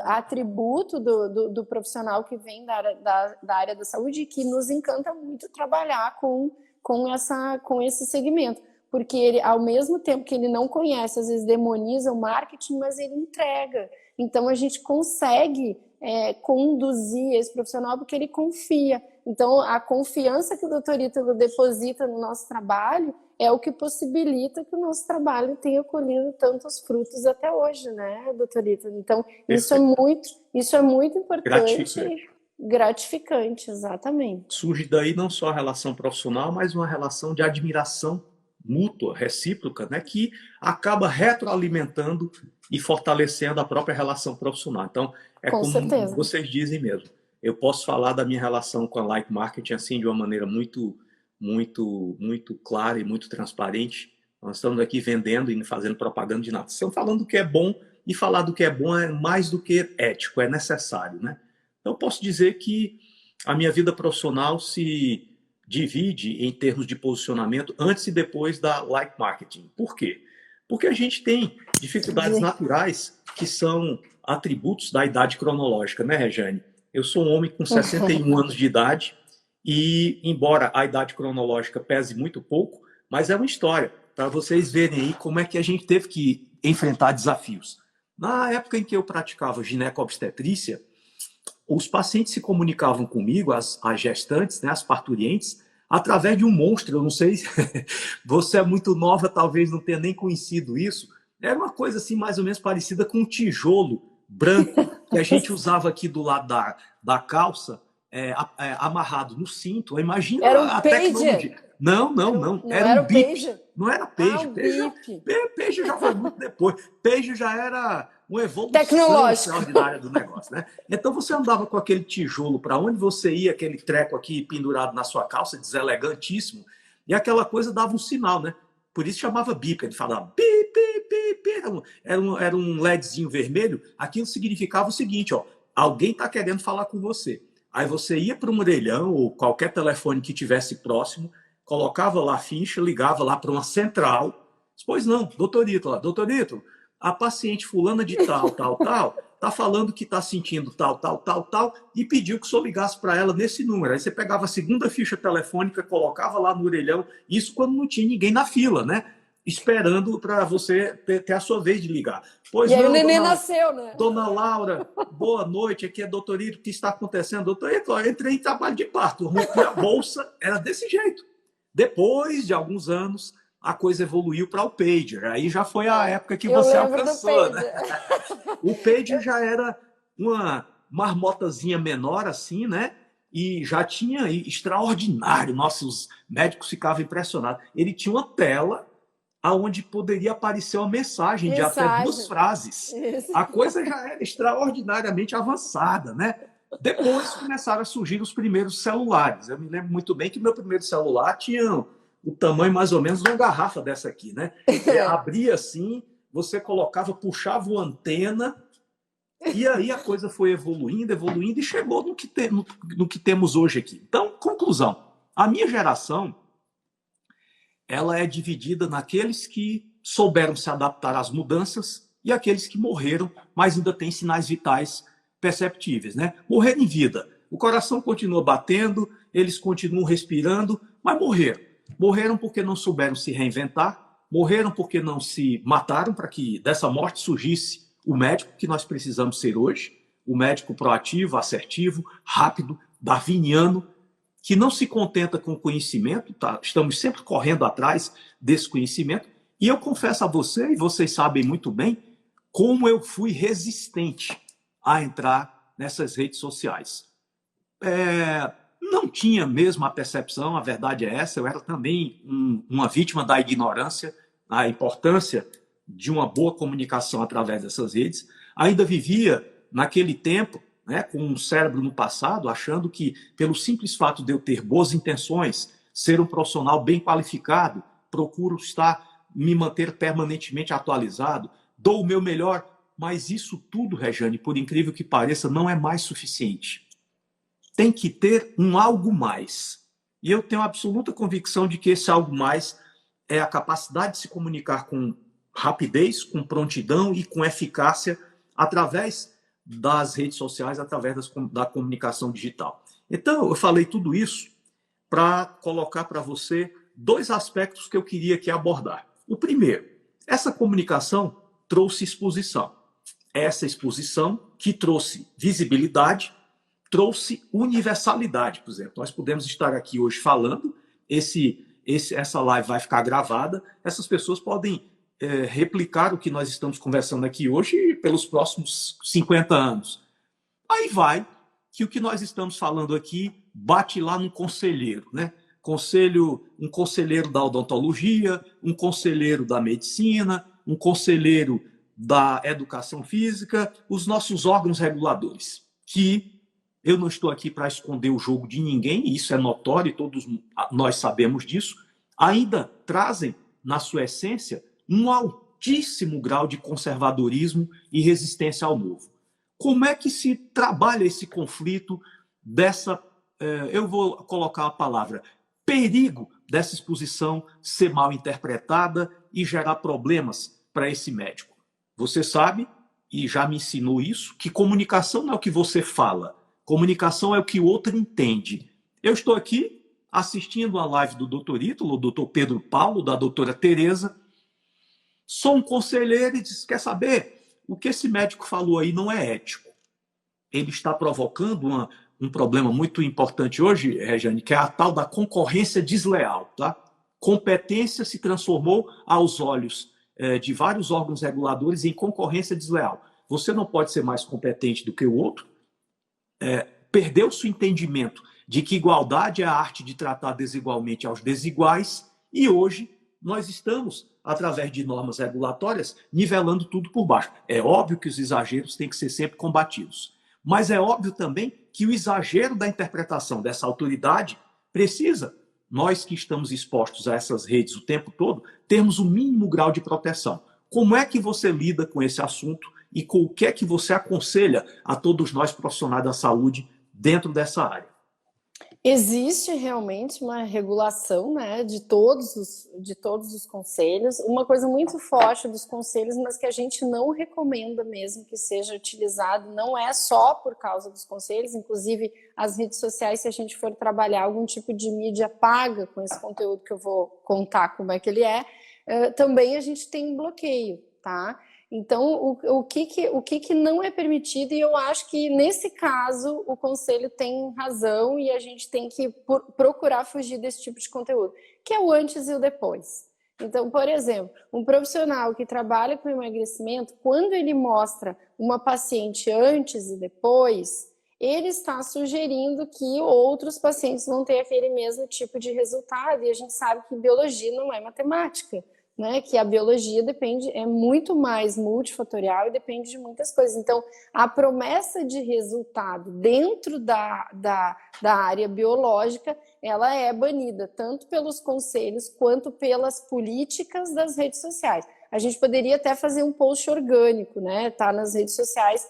atributo do profissional que vem da área da saúde e que nos encanta muito trabalhar com esse segmento. Porque ele, ao mesmo tempo que ele não conhece, às vezes demoniza o marketing, mas ele entrega. Então, a gente consegue conduzir esse profissional porque ele confia. Então, a confiança que o doutor Ítalo deposita no nosso trabalho é o que possibilita que o nosso trabalho tenha colhido tantos frutos até hoje, né, doutor Ítalo? Então, isso é muito importante. Gratificante, exatamente. Surge daí não só a relação profissional, mas uma relação de admiração mútua, recíproca, né, que acaba retroalimentando e fortalecendo a própria relação profissional. Então, Com como certeza. vocês dizem mesmo. Eu posso falar da minha relação com a Like Marketing assim de uma maneira muito clara e muito transparente. Nós estamos aqui vendendo e fazendo propaganda de nada. Estamos falando do que é bom, e falar do que é bom é mais do que ético, é necessário, né? Então, eu posso dizer que a minha vida profissional se divide em termos de posicionamento antes e depois da Like Marketing. Por quê? Porque a gente tem dificuldades naturais que são atributos da idade cronológica, né, Rejane? Eu sou um homem com 61 anos de idade e, embora a idade cronológica pese muito pouco, mas é uma história para vocês verem aí como é que a gente teve que enfrentar desafios. Na época em que eu praticava gineco-obstetrícia, os pacientes se comunicavam comigo, as gestantes, né, as parturientes, através de um monstro. Eu não sei se você é muito nova, talvez não tenha nem conhecido isso. Era uma coisa assim mais ou menos parecida com um tijolo branco que a gente usava aqui do lado da calça, amarrado no cinto. Imagina era um a pager. Tecnologia. Não. Era um bip. Não era pager. Pager já foi muito depois. Pager já era uma evolução extraordinária do negócio, né? Então você andava com aquele tijolo para onde você ia, aquele treco aqui pendurado na sua calça, deselegantíssimo, e aquela coisa dava um sinal, né? Por isso chamava bip, ele falava bip, bip, bip. Era um LEDzinho vermelho. Aquilo significava o seguinte, ó, alguém está querendo falar com você. Aí você ia para um orelhão ou qualquer telefone que tivesse próximo, colocava lá a ficha, ligava lá para uma central. Pois não, doutor Ítalo, doutor Ítalo, a paciente fulana de tal, está falando que está sentindo tal, e pediu que o senhor ligasse para ela nesse número. Aí você pegava a segunda ficha telefônica, colocava lá no orelhão, isso quando não tinha ninguém na fila, né? Esperando para você ter a sua vez de ligar. Pois e aí não, o neném nasceu, né? Dona Laura, boa noite, aqui é doutor Ítalo, o que está acontecendo? Doutor Ítalo, eu entrei em trabalho de parto, rompi a bolsa, era desse jeito. Depois de alguns anos, a coisa evoluiu para o pager. Aí já foi a época que você alcançou, né? O pager já era uma marmotazinha menor assim, né? E já tinha extraordinário. Nossos médicos ficavam impressionados. Ele tinha uma tela onde poderia aparecer uma mensagem de até 2 frases. Isso. A coisa já era extraordinariamente avançada, né? Depois começaram a surgir os primeiros celulares. Eu me lembro muito bem que meu primeiro celular tinha o tamanho mais ou menos de uma garrafa dessa aqui, né? Abria assim, você colocava, puxava uma antena, e aí a coisa foi evoluindo e chegou no que temos hoje aqui. Então, conclusão. A minha geração, ela é dividida naqueles que souberam se adaptar às mudanças e aqueles que morreram, mas ainda têm sinais vitais perceptíveis, né? Morrer em vida. O coração continua batendo, eles continuam respirando, mas morreram. Morreram porque não souberam se reinventar, morreram porque não se mataram para que dessa morte surgisse o médico que nós precisamos ser hoje, o médico proativo, assertivo, rápido, darwiniano, que não se contenta com o conhecimento, tá? Estamos sempre correndo atrás desse conhecimento. E eu confesso a você, e vocês sabem muito bem, como eu fui resistente a entrar nessas redes sociais. Não tinha mesmo a percepção, a verdade é essa, eu era também uma vítima da ignorância, a importância de uma boa comunicação através dessas redes. Ainda vivia naquele tempo, né, com um cérebro no passado, achando que, pelo simples fato de eu ter boas intenções, ser um profissional bem qualificado, procuro me manter permanentemente atualizado, dou o meu melhor, mas isso tudo, Rejane, por incrível que pareça, não é mais suficiente. Tem que ter um algo mais. E eu tenho absoluta convicção de que esse algo mais é a capacidade de se comunicar com rapidez, com prontidão e com eficácia através das redes sociais, através da comunicação digital. Então, eu falei tudo isso para colocar para você 2 aspectos que eu queria aqui abordar. O primeiro, essa comunicação trouxe exposição. Essa exposição que trouxe visibilidade, trouxe universalidade. Por exemplo, nós podemos estar aqui hoje falando, essa live vai ficar gravada, essas pessoas podem replicar o que nós estamos conversando aqui hoje pelos próximos 50 anos. Aí vai que o que nós estamos falando aqui bate lá num conselheiro, né? Um conselheiro da odontologia, um conselheiro da medicina, um conselheiro da educação física, os nossos órgãos reguladores, que eu não estou aqui para esconder o jogo de ninguém, isso é notório, todos nós sabemos disso, ainda trazem, na sua essência, um altíssimo grau de conservadorismo e resistência ao novo. Como é que se trabalha esse conflito eu vou colocar a palavra, perigo dessa exposição ser mal interpretada e gerar problemas para esse médico? Você sabe, e já me ensinou isso, que comunicação não é o que você fala, comunicação é o que o outro entende. Eu estou aqui assistindo a live do Dr. Ítalo, do Dr. Pedro Paulo, da doutora Tereza. Sou um conselheiro e diz, quer saber? O que esse médico falou aí não é ético. Ele está provocando um problema muito importante hoje, Rejane, que é a tal da concorrência desleal. Tá? Competência se transformou aos olhos de vários órgãos reguladores em concorrência desleal. Você não pode ser mais competente do que o outro. Perdeu-se o entendimento de que igualdade é a arte de tratar desigualmente aos desiguais e hoje nós estamos, através de normas regulatórias, nivelando tudo por baixo. É óbvio que os exageros têm que ser sempre combatidos, mas é óbvio também que o exagero da interpretação dessa autoridade precisa, nós que estamos expostos a essas redes o tempo todo, termos o mínimo grau de proteção. Como é que você lida com esse assunto e com o que é que você aconselha a todos nós profissionais da saúde dentro dessa área? Existe realmente uma regulação, né, de todos os conselhos. Uma coisa muito forte dos conselhos, mas que a gente não recomenda mesmo que seja utilizado, não é só por causa dos conselhos, inclusive as redes sociais, se a gente for trabalhar algum tipo de mídia paga com esse conteúdo que eu vou contar como é que ele também a gente tem um bloqueio, tá? Então, o que não é permitido, e eu acho que nesse caso o conselho tem razão e a gente tem que procurar fugir desse tipo de conteúdo, que é o antes e o depois. Então, por exemplo, um profissional que trabalha com emagrecimento, quando ele mostra uma paciente antes e depois, ele está sugerindo que outros pacientes vão ter aquele mesmo tipo de resultado, e a gente sabe que biologia não é matemática. Né, que a biologia é muito mais multifatorial e depende de muitas coisas. Então, a promessa de resultado dentro da área biológica, ela é banida, tanto pelos conselhos quanto pelas políticas das redes sociais. A gente poderia até fazer um post orgânico, né, tá nas redes sociais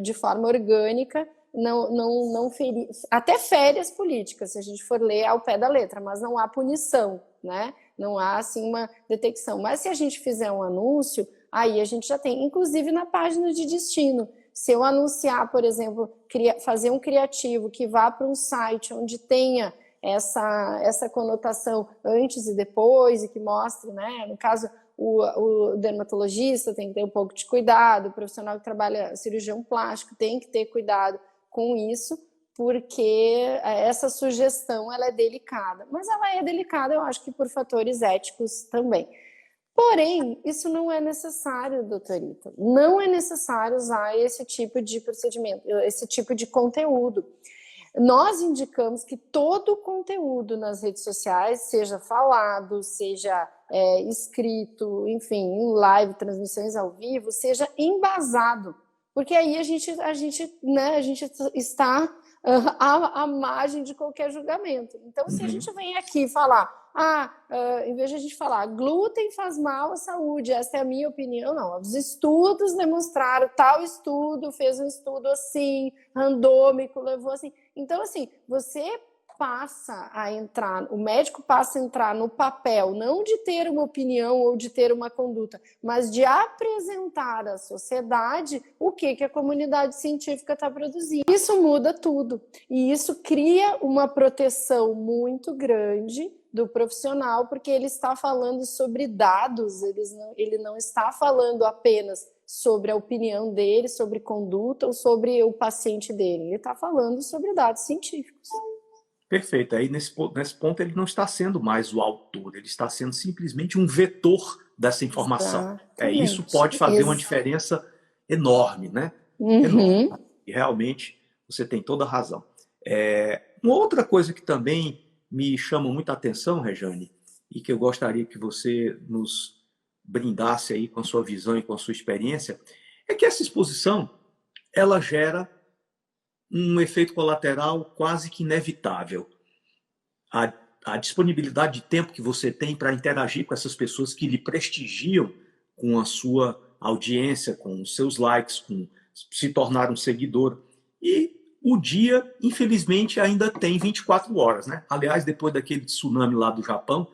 de forma orgânica, não ferir, até férias políticas, se a gente for ler ao pé da letra, mas não há punição, né? Não há, assim, uma detecção. Mas se a gente fizer um anúncio, aí a gente já tem, inclusive na página de destino. Se eu anunciar, por exemplo, fazer um criativo que vá para um site onde tenha essa conotação antes e depois, e que mostre, né? No caso, o dermatologista tem que ter um pouco de cuidado, o profissional que trabalha cirurgião plástico tem que ter cuidado com isso, porque essa sugestão ela é delicada. Mas ela é delicada, eu acho que por fatores éticos também. Porém, isso não é necessário, doutorita. Não é necessário usar esse tipo de procedimento, esse tipo de conteúdo. Nós indicamos que todo o conteúdo nas redes sociais, seja falado, seja escrito, enfim, em live, transmissões ao vivo, seja embasado. Porque aí a gente está à margem de qualquer julgamento. Então, se a gente vem aqui falar, em vez de a gente falar glúten faz mal à saúde, essa é a minha opinião, não. Os estudos demonstraram, tal estudo fez um estudo assim, randômico, levou assim. Então, assim, você passa a entrar, o médico passa a entrar no papel, não de ter uma opinião ou de ter uma conduta, mas de apresentar à sociedade o que a comunidade científica está produzindo. Isso muda tudo. E isso cria uma proteção muito grande do profissional, porque ele está falando sobre dados, ele não está falando apenas sobre a opinião dele, sobre conduta ou sobre o paciente dele. Ele está falando sobre dados científicos. Perfeito. Aí, nesse ponto, ele não está sendo mais o autor, ele está sendo simplesmente um vetor dessa informação. Isso pode fazer uma diferença enorme, né? Enorme. E realmente, você tem toda a razão. Uma outra coisa que também me chama muita atenção, Rejane, e que eu gostaria que você nos brindasse aí com a sua visão e com a sua experiência, é que essa exposição, ela gera um efeito colateral quase que inevitável. A disponibilidade de tempo que você tem para interagir com essas pessoas que lhe prestigiam com a sua audiência, com os seus likes, com se tornar um seguidor. E o dia, infelizmente, ainda tem 24 horas. Né? Aliás, depois daquele tsunami lá do Japão,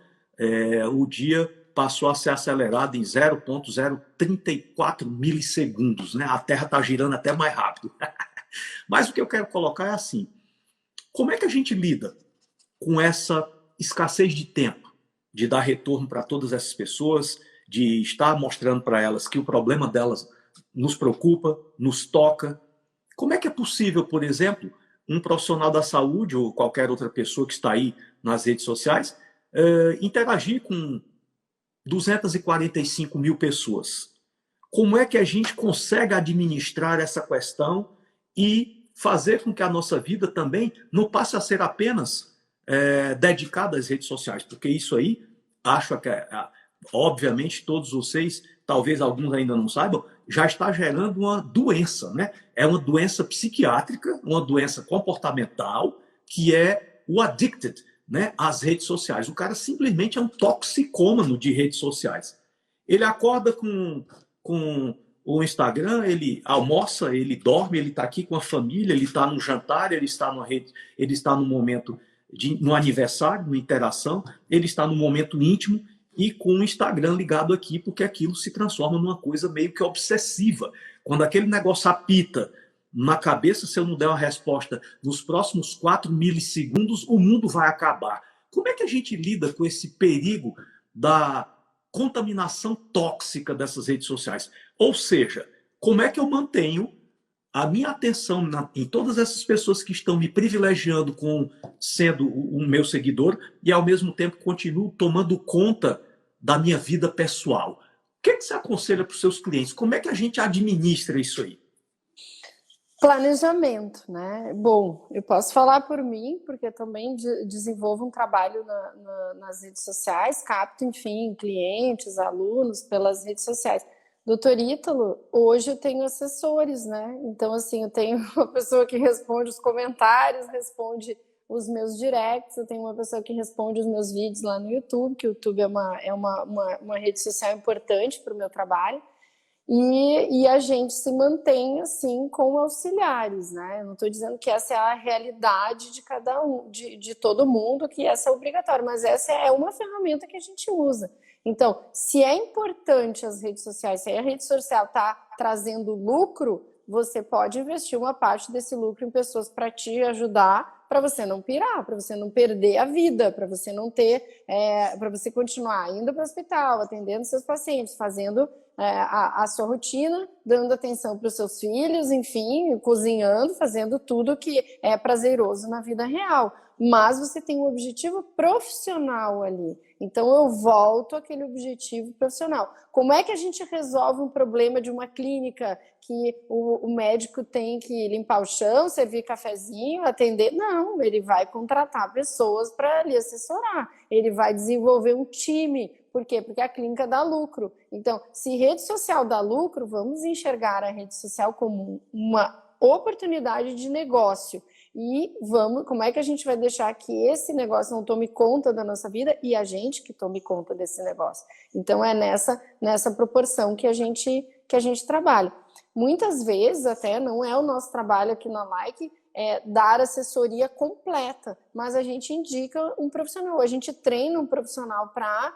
o dia passou a ser acelerado em 0,034 milissegundos. Né? A Terra está girando até mais rápido. Mas o que eu quero colocar é assim, como é que a gente lida com essa escassez de tempo, de dar retorno para todas essas pessoas, de estar mostrando para elas que o problema delas nos preocupa, nos toca? Como é que é possível, por exemplo, um profissional da saúde ou qualquer outra pessoa que está aí nas redes sociais interagir com 245 mil pessoas? Como é que a gente consegue administrar essa questão e fazer com que a nossa vida também não passe a ser apenas dedicada às redes sociais? Porque isso aí, acho que, obviamente, todos vocês, talvez alguns ainda não saibam, já está gerando uma doença, né? É uma doença psiquiátrica, uma doença comportamental, que é o addicted, né, às redes sociais. O cara simplesmente é um toxicômano de redes sociais. Ele acorda com o Instagram, ele almoça, ele dorme, ele está aqui com a família, ele está no jantar, ele está no rede, ele está no momento no aniversário, na interação, ele está no momento íntimo e com o Instagram ligado aqui, porque aquilo se transforma numa coisa meio que obsessiva. Quando aquele negócio apita na cabeça, se eu não der uma resposta nos próximos 4 milissegundos, o mundo vai acabar. Como é que a gente lida com esse perigo da contaminação tóxica dessas redes sociais? Ou seja, como é que eu mantenho a minha atenção em todas essas pessoas que estão me privilegiando com sendo o meu seguidor e, ao mesmo tempo, continuo tomando conta da minha vida pessoal? O que você aconselha para os seus clientes? Como é que a gente administra isso aí? Planejamento, né? Bom, eu posso falar por mim, porque também desenvolvo um trabalho nas redes sociais, capto, enfim, clientes, alunos pelas redes sociais. Doutor Ítalo, hoje eu tenho assessores, né? Então, assim, eu tenho uma pessoa que responde os comentários, responde os meus directs, eu tenho uma pessoa que responde os meus vídeos lá no YouTube, que o YouTube é uma rede social importante para o meu trabalho. E a gente se mantém assim com auxiliares, né? Eu não estou dizendo que essa é a realidade de cada um, de todo mundo, que essa é obrigatória, mas essa é uma ferramenta que a gente usa. Então, se é importante as redes sociais, se a rede social está trazendo lucro, você pode investir uma parte desse lucro em pessoas para te ajudar, para você não pirar, para você não perder a vida, para você não ter, para você continuar indo para o hospital, atendendo seus pacientes, fazendo a sua rotina, dando atenção para os seus filhos, enfim, cozinhando, fazendo tudo que é prazeroso na vida real. Mas você tem um objetivo profissional ali. Então eu volto àquele objetivo profissional. Como é que a gente resolve um problema de uma clínica que o médico tem que limpar o chão, servir cafezinho, atender? Não, ele vai contratar pessoas para lhe assessorar. Ele vai desenvolver um time. Por quê? Porque a clínica dá lucro. Então, se rede social dá lucro, vamos enxergar a rede social como uma oportunidade de negócio. E como é que a gente vai deixar que esse negócio não tome conta da nossa vida e a gente que tome conta desse negócio? Então, é nessa proporção que a gente trabalha. Muitas vezes, até, não é o nosso trabalho aqui na Like dar assessoria completa, mas a gente indica um profissional, a gente treina um profissional para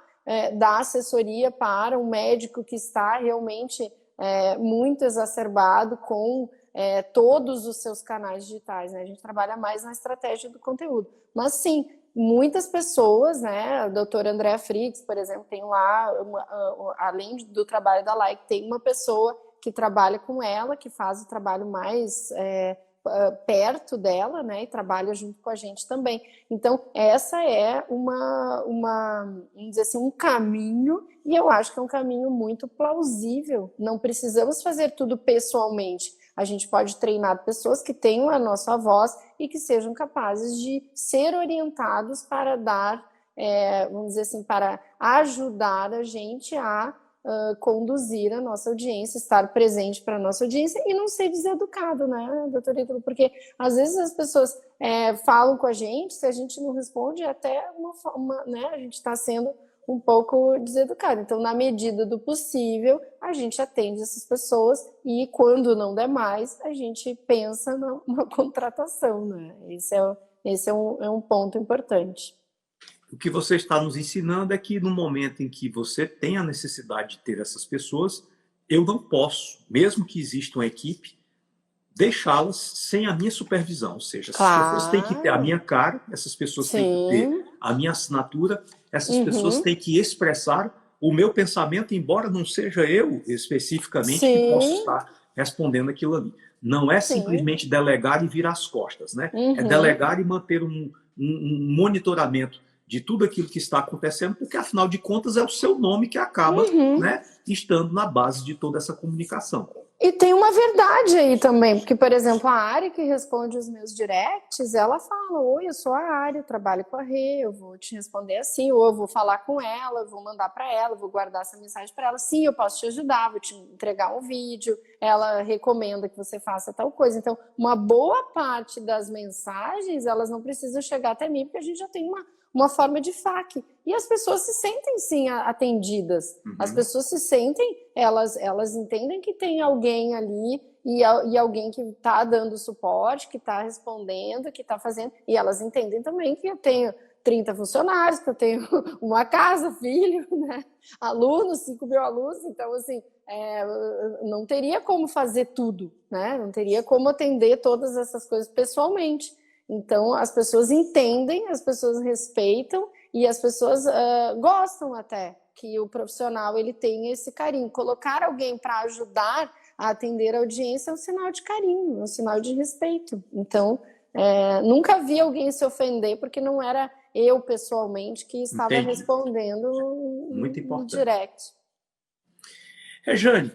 dar assessoria para um médico que está realmente muito exacerbado com todos os seus canais digitais, né? A gente trabalha mais na estratégia do conteúdo. Mas sim, muitas pessoas, né? A doutora Andréa Frix, por exemplo, tem lá, além do trabalho da Like, tem uma pessoa que trabalha com ela, que faz o trabalho mais perto dela, né? E trabalha junto com a gente também. Então, essa é vamos dizer assim, um caminho, e eu acho que é um caminho muito plausível. Não precisamos fazer tudo pessoalmente. A gente pode treinar pessoas que tenham a nossa voz e que sejam capazes de ser orientados para dar, vamos dizer assim, para ajudar a gente a conduzir a nossa audiência, estar presente para a nossa audiência e não ser deseducado, né, doutor Ítalo? Porque às vezes as pessoas falam com a gente, se a gente não responde, é até uma forma, né, a gente está sendo um pouco deseducado. Então, na medida do possível, a gente atende essas pessoas e, quando não der mais, a gente pensa numa contratação, né? Esse é um ponto importante. O que você está nos ensinando é que no momento em que você tem a necessidade de ter essas pessoas, eu não posso, mesmo que exista uma equipe, deixá-las sem a minha supervisão. Ou seja, Claro. essas pessoas têm que ter a minha cara, essas pessoas têm que ter a minha assinatura, essas pessoas têm que expressar o meu pensamento, embora não seja eu especificamente que possa estar respondendo aquilo ali. Não é simplesmente delegar e virar as costas, né? É delegar e manter um monitoramento de tudo aquilo que está acontecendo, porque, afinal de contas, é o seu nome que acaba né, estando na base de toda essa comunicação. E tem uma verdade aí também, porque, por exemplo, a Ari que responde os meus directs, ela fala: oi, eu sou a Ari, eu trabalho com a Rê, eu vou te responder assim, ou eu vou falar com ela, eu vou mandar para ela, eu vou guardar essa mensagem para ela, sim, eu posso te ajudar, vou te entregar um vídeo, ela recomenda que você faça tal coisa. Então, uma boa parte das mensagens, elas não precisam chegar até mim, porque a gente já tem uma forma de FAQ. E as pessoas se sentem, sim, atendidas. As pessoas se sentem, elas entendem que tem alguém ali e alguém que está dando suporte, que está respondendo, que está fazendo. E elas entendem também que eu tenho 30 funcionários, que eu tenho uma casa, filho, né? Alunos, 5.000 alunos. Então, assim, não teria como fazer tudo, né? Não teria como atender todas essas coisas pessoalmente. Então, as pessoas entendem, as pessoas respeitam e as pessoas gostam até que o profissional ele tenha esse carinho. Colocar alguém para ajudar a atender a audiência é um sinal de carinho, é um sinal de respeito. Então, nunca vi alguém se ofender porque não era eu, pessoalmente, que estava respondendo muito no importante. direct. Rejane,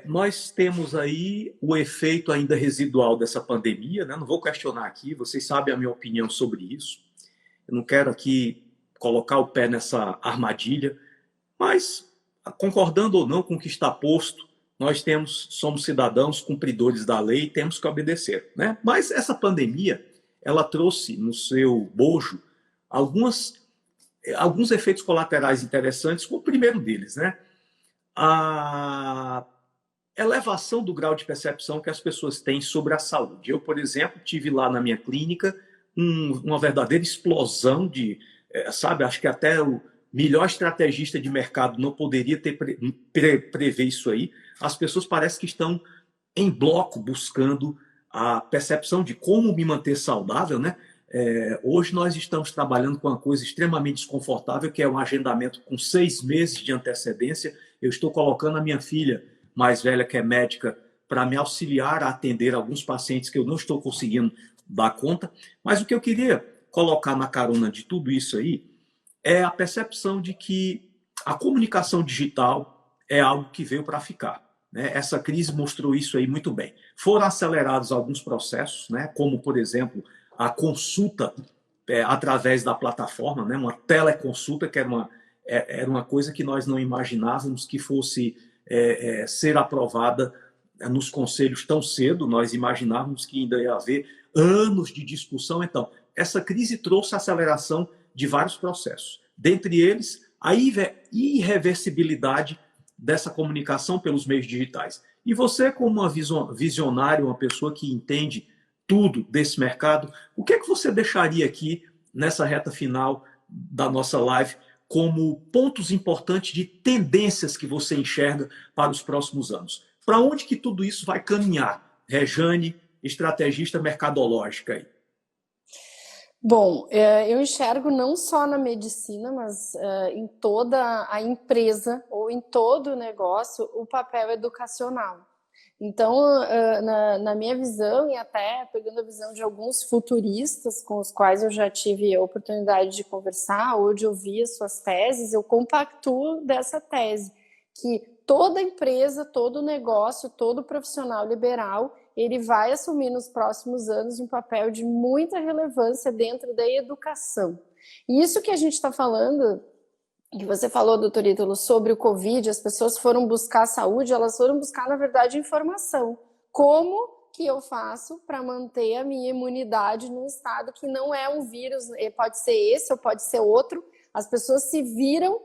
nós temos aí o efeito ainda residual dessa pandemia, né? Não vou questionar aqui, vocês sabem a minha opinião sobre isso. Eu não quero aqui colocar o pé nessa armadilha, mas, concordando ou não com o que está posto, nós somos cidadãos cumpridores da lei e temos que obedecer, né? Mas essa pandemia, ela trouxe no seu bojo alguns efeitos colaterais interessantes, como o primeiro deles, né? A elevação do grau de percepção que as pessoas têm sobre a saúde. Eu, por exemplo, tive lá na minha clínica uma verdadeira explosão de, sabe, acho que até o melhor estrategista de mercado não poderia ter prever isso aí. As pessoas parecem que estão em bloco buscando a percepção de como me manter saudável, né? Hoje nós estamos trabalhando com uma coisa extremamente desconfortável, que é um agendamento com 6 meses de antecedência. Eu estou colocando a minha filha mais velha, que é médica, para me auxiliar a atender alguns pacientes que eu não estou conseguindo dar conta. Mas o que eu queria colocar na carona de tudo isso aí é a percepção de que a comunicação digital é algo que veio para ficar, né? Essa crise mostrou isso aí muito bem. Foram acelerados alguns processos, né? Como, por exemplo, a consulta através da plataforma, né? Uma teleconsulta, que era uma coisa que nós não imaginávamos que fosse ser aprovada nos conselhos tão cedo. Nós imaginávamos que ainda ia haver anos de discussão. Então, essa crise trouxe aceleração de vários processos. Dentre eles, a irreversibilidade dessa comunicação pelos meios digitais. E você, como uma visionária, uma pessoa que entende tudo desse mercado, o que é que você deixaria aqui nessa reta final da nossa live como pontos importantes de tendências que você enxerga para os próximos anos? Para onde que tudo isso vai caminhar? Rejane, estrategista mercadológica aí. Bom, eu enxergo não só na medicina, mas em toda a empresa ou em todo o negócio o papel educacional. Então, na minha visão, e até pegando a visão de alguns futuristas com os quais eu já tive a oportunidade de conversar ou de ouvir as suas teses, eu compactuo dessa tese, que toda empresa, todo negócio, todo profissional liberal, ele vai assumir nos próximos anos um papel de muita relevância dentro da educação. E isso que a gente está falando, que você falou, doutor Ítalo, sobre o Covid, as pessoas foram buscar saúde, elas foram buscar, na verdade, informação. Como que eu faço para manter a minha imunidade num estado que não é um vírus, pode ser esse ou pode ser outro. As pessoas se viram,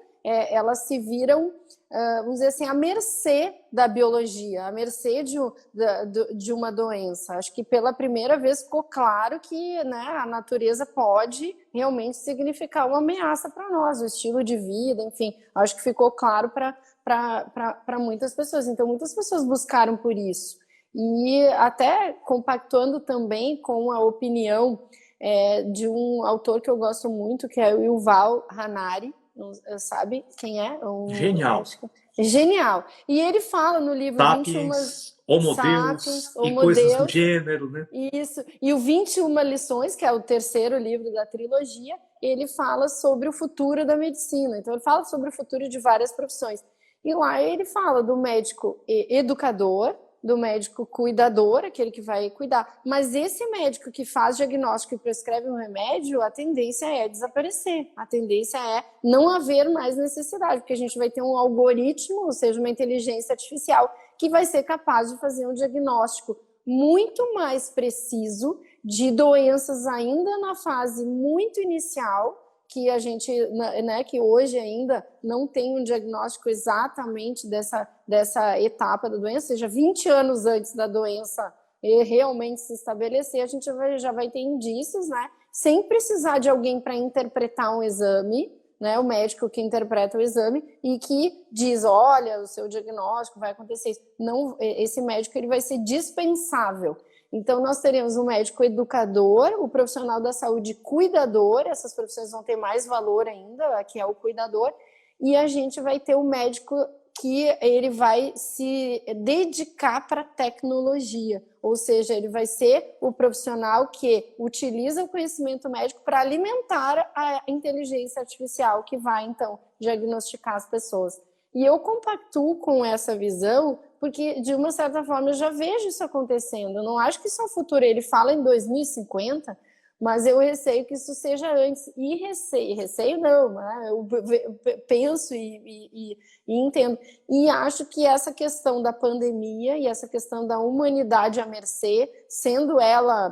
vamos dizer assim, à mercê da biologia, à mercê de uma doença. Acho que pela primeira vez ficou claro que, né, a natureza pode realmente significar uma ameaça para nós, o estilo de vida, enfim. Acho que ficou claro para muitas pessoas. Então, muitas pessoas buscaram por isso. E até compactuando também com a opinião de um autor que eu gosto muito, que é o Yuval Harari. Sabe quem é? Genial. Genial. E ele fala no livro Sapiens, Homo Deus e coisas do gênero, né? Isso. E o 21 lições, que é o terceiro livro da trilogia, ele fala sobre o futuro da medicina. Então, ele fala sobre o futuro de várias profissões. E lá ele fala do médico educador, do médico cuidador, aquele que vai cuidar. Mas esse médico que faz diagnóstico e prescreve um remédio, a tendência é desaparecer. A tendência é não haver mais necessidade, porque a gente vai ter um algoritmo, ou seja, uma inteligência artificial, que vai ser capaz de fazer um diagnóstico muito mais preciso de doenças ainda na fase muito inicial, que a gente, né, que hoje ainda não tem um diagnóstico exatamente dessa etapa da doença, ou seja, 20 anos antes da doença realmente se estabelecer, a gente já vai ter indícios, né, sem precisar de alguém para interpretar um exame, né, o médico que interpreta o exame e que diz, olha, o seu diagnóstico vai acontecer isso. Não, esse médico ele vai ser dispensável. Então, nós teremos um médico educador, o profissional da saúde cuidador, essas profissões vão ter mais valor ainda, que é o cuidador, e a gente vai ter o médico que ele vai se dedicar para a tecnologia, ou seja, ele vai ser o profissional que utiliza o conhecimento médico para alimentar a inteligência artificial que vai, então, diagnosticar as pessoas. E eu compactuo com essa visão, porque, de uma certa forma, eu já vejo isso acontecendo. Eu não acho que isso é o futuro. Ele fala em 2050, mas eu receio que isso seja antes. E receio não, né? Eu penso e entendo. E acho que essa questão da pandemia e essa questão da humanidade à mercê, sendo ela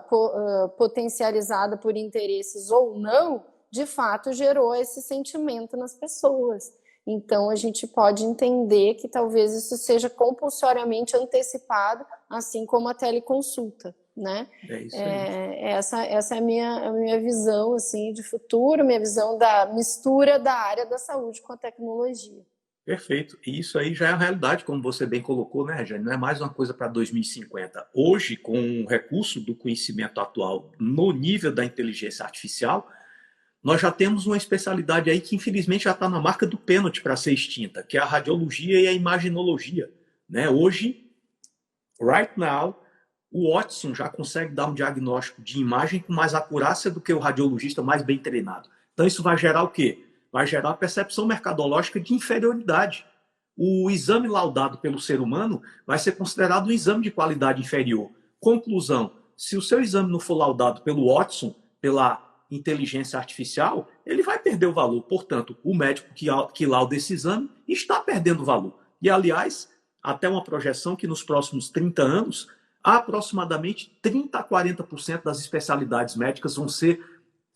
potencializada por interesses ou não, de fato gerou esse sentimento nas pessoas. Então, a gente pode entender que talvez isso seja compulsoriamente antecipado, assim como a teleconsulta, né? É isso aí. Essa é a minha visão assim, de futuro, minha visão da mistura da área da saúde com a tecnologia. Perfeito. E isso aí já é a realidade, como você bem colocou, né, Jane? Não é mais uma coisa para 2050. Hoje, com o recurso do conhecimento atual no nível da inteligência artificial, nós já temos uma especialidade aí que, infelizmente, já está na marca do pênalti para ser extinta, que é a radiologia e a imaginologia. Né? Hoje, right now, o Watson já consegue dar um diagnóstico de imagem com mais acurácia do que o radiologista mais bem treinado. Então, isso vai gerar o quê? Vai gerar a percepção mercadológica de inferioridade. O exame laudado pelo ser humano vai ser considerado um exame de qualidade inferior. Conclusão, se o seu exame não for laudado pelo Watson, pela inteligência artificial, ele vai perder o valor. Portanto, o médico que lauda esse exame está perdendo valor. E, aliás, até uma projeção que nos próximos 30 anos, aproximadamente 30% a 40% das especialidades médicas vão ser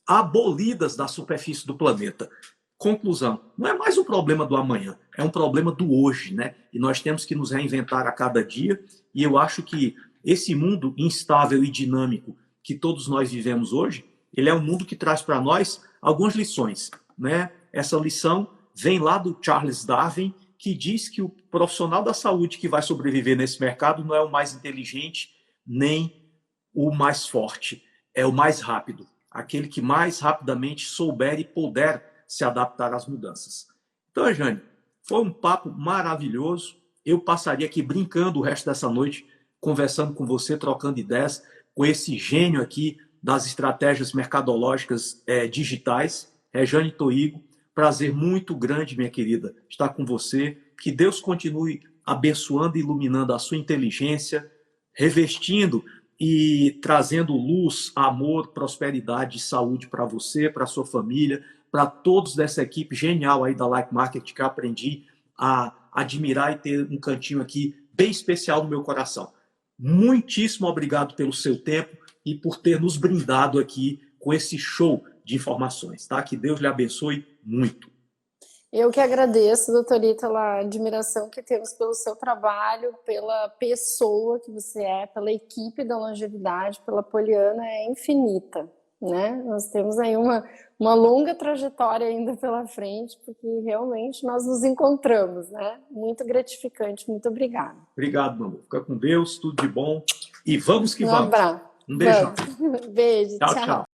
abolidas da superfície do planeta. Conclusão, não é mais um problema do amanhã, é um problema do hoje, né? E nós temos que nos reinventar a cada dia, e eu acho que esse mundo instável e dinâmico que todos nós vivemos hoje, ele é um mundo que traz para nós algumas lições, né? Essa lição vem lá do Charles Darwin, que diz que o profissional da saúde que vai sobreviver nesse mercado não é o mais inteligente nem o mais forte, é o mais rápido, aquele que mais rapidamente souber e puder se adaptar às mudanças. Então, Jane, foi um papo maravilhoso. Eu passaria aqui brincando o resto dessa noite, conversando com você, trocando ideias com esse gênio aqui das estratégias mercadológicas digitais, Rejane Toigo. Prazer muito grande, minha querida, estar com você. Que Deus continue abençoando e iluminando a sua inteligência, revestindo e trazendo luz, amor, prosperidade e saúde para você, para a sua família, para todos dessa equipe genial aí da Like Market, que eu aprendi a admirar e ter um cantinho aqui bem especial no meu coração. Muitíssimo obrigado pelo seu tempo e por ter nos brindado aqui com esse show de informações, tá? Que Deus lhe abençoe muito. Eu que agradeço, doutorita, a admiração que temos pelo seu trabalho, pela pessoa que você é, pela equipe da longevidade, pela Poliana, é infinita, né? Nós temos aí uma longa trajetória ainda pela frente, porque realmente nós nos encontramos, né? Muito gratificante, muito obrigada. Obrigado, meu amor. Fica com Deus, tudo de bom e vamos que Um vamos. abraço. Um beijão. Beijo, Tchau, tchau. tchau.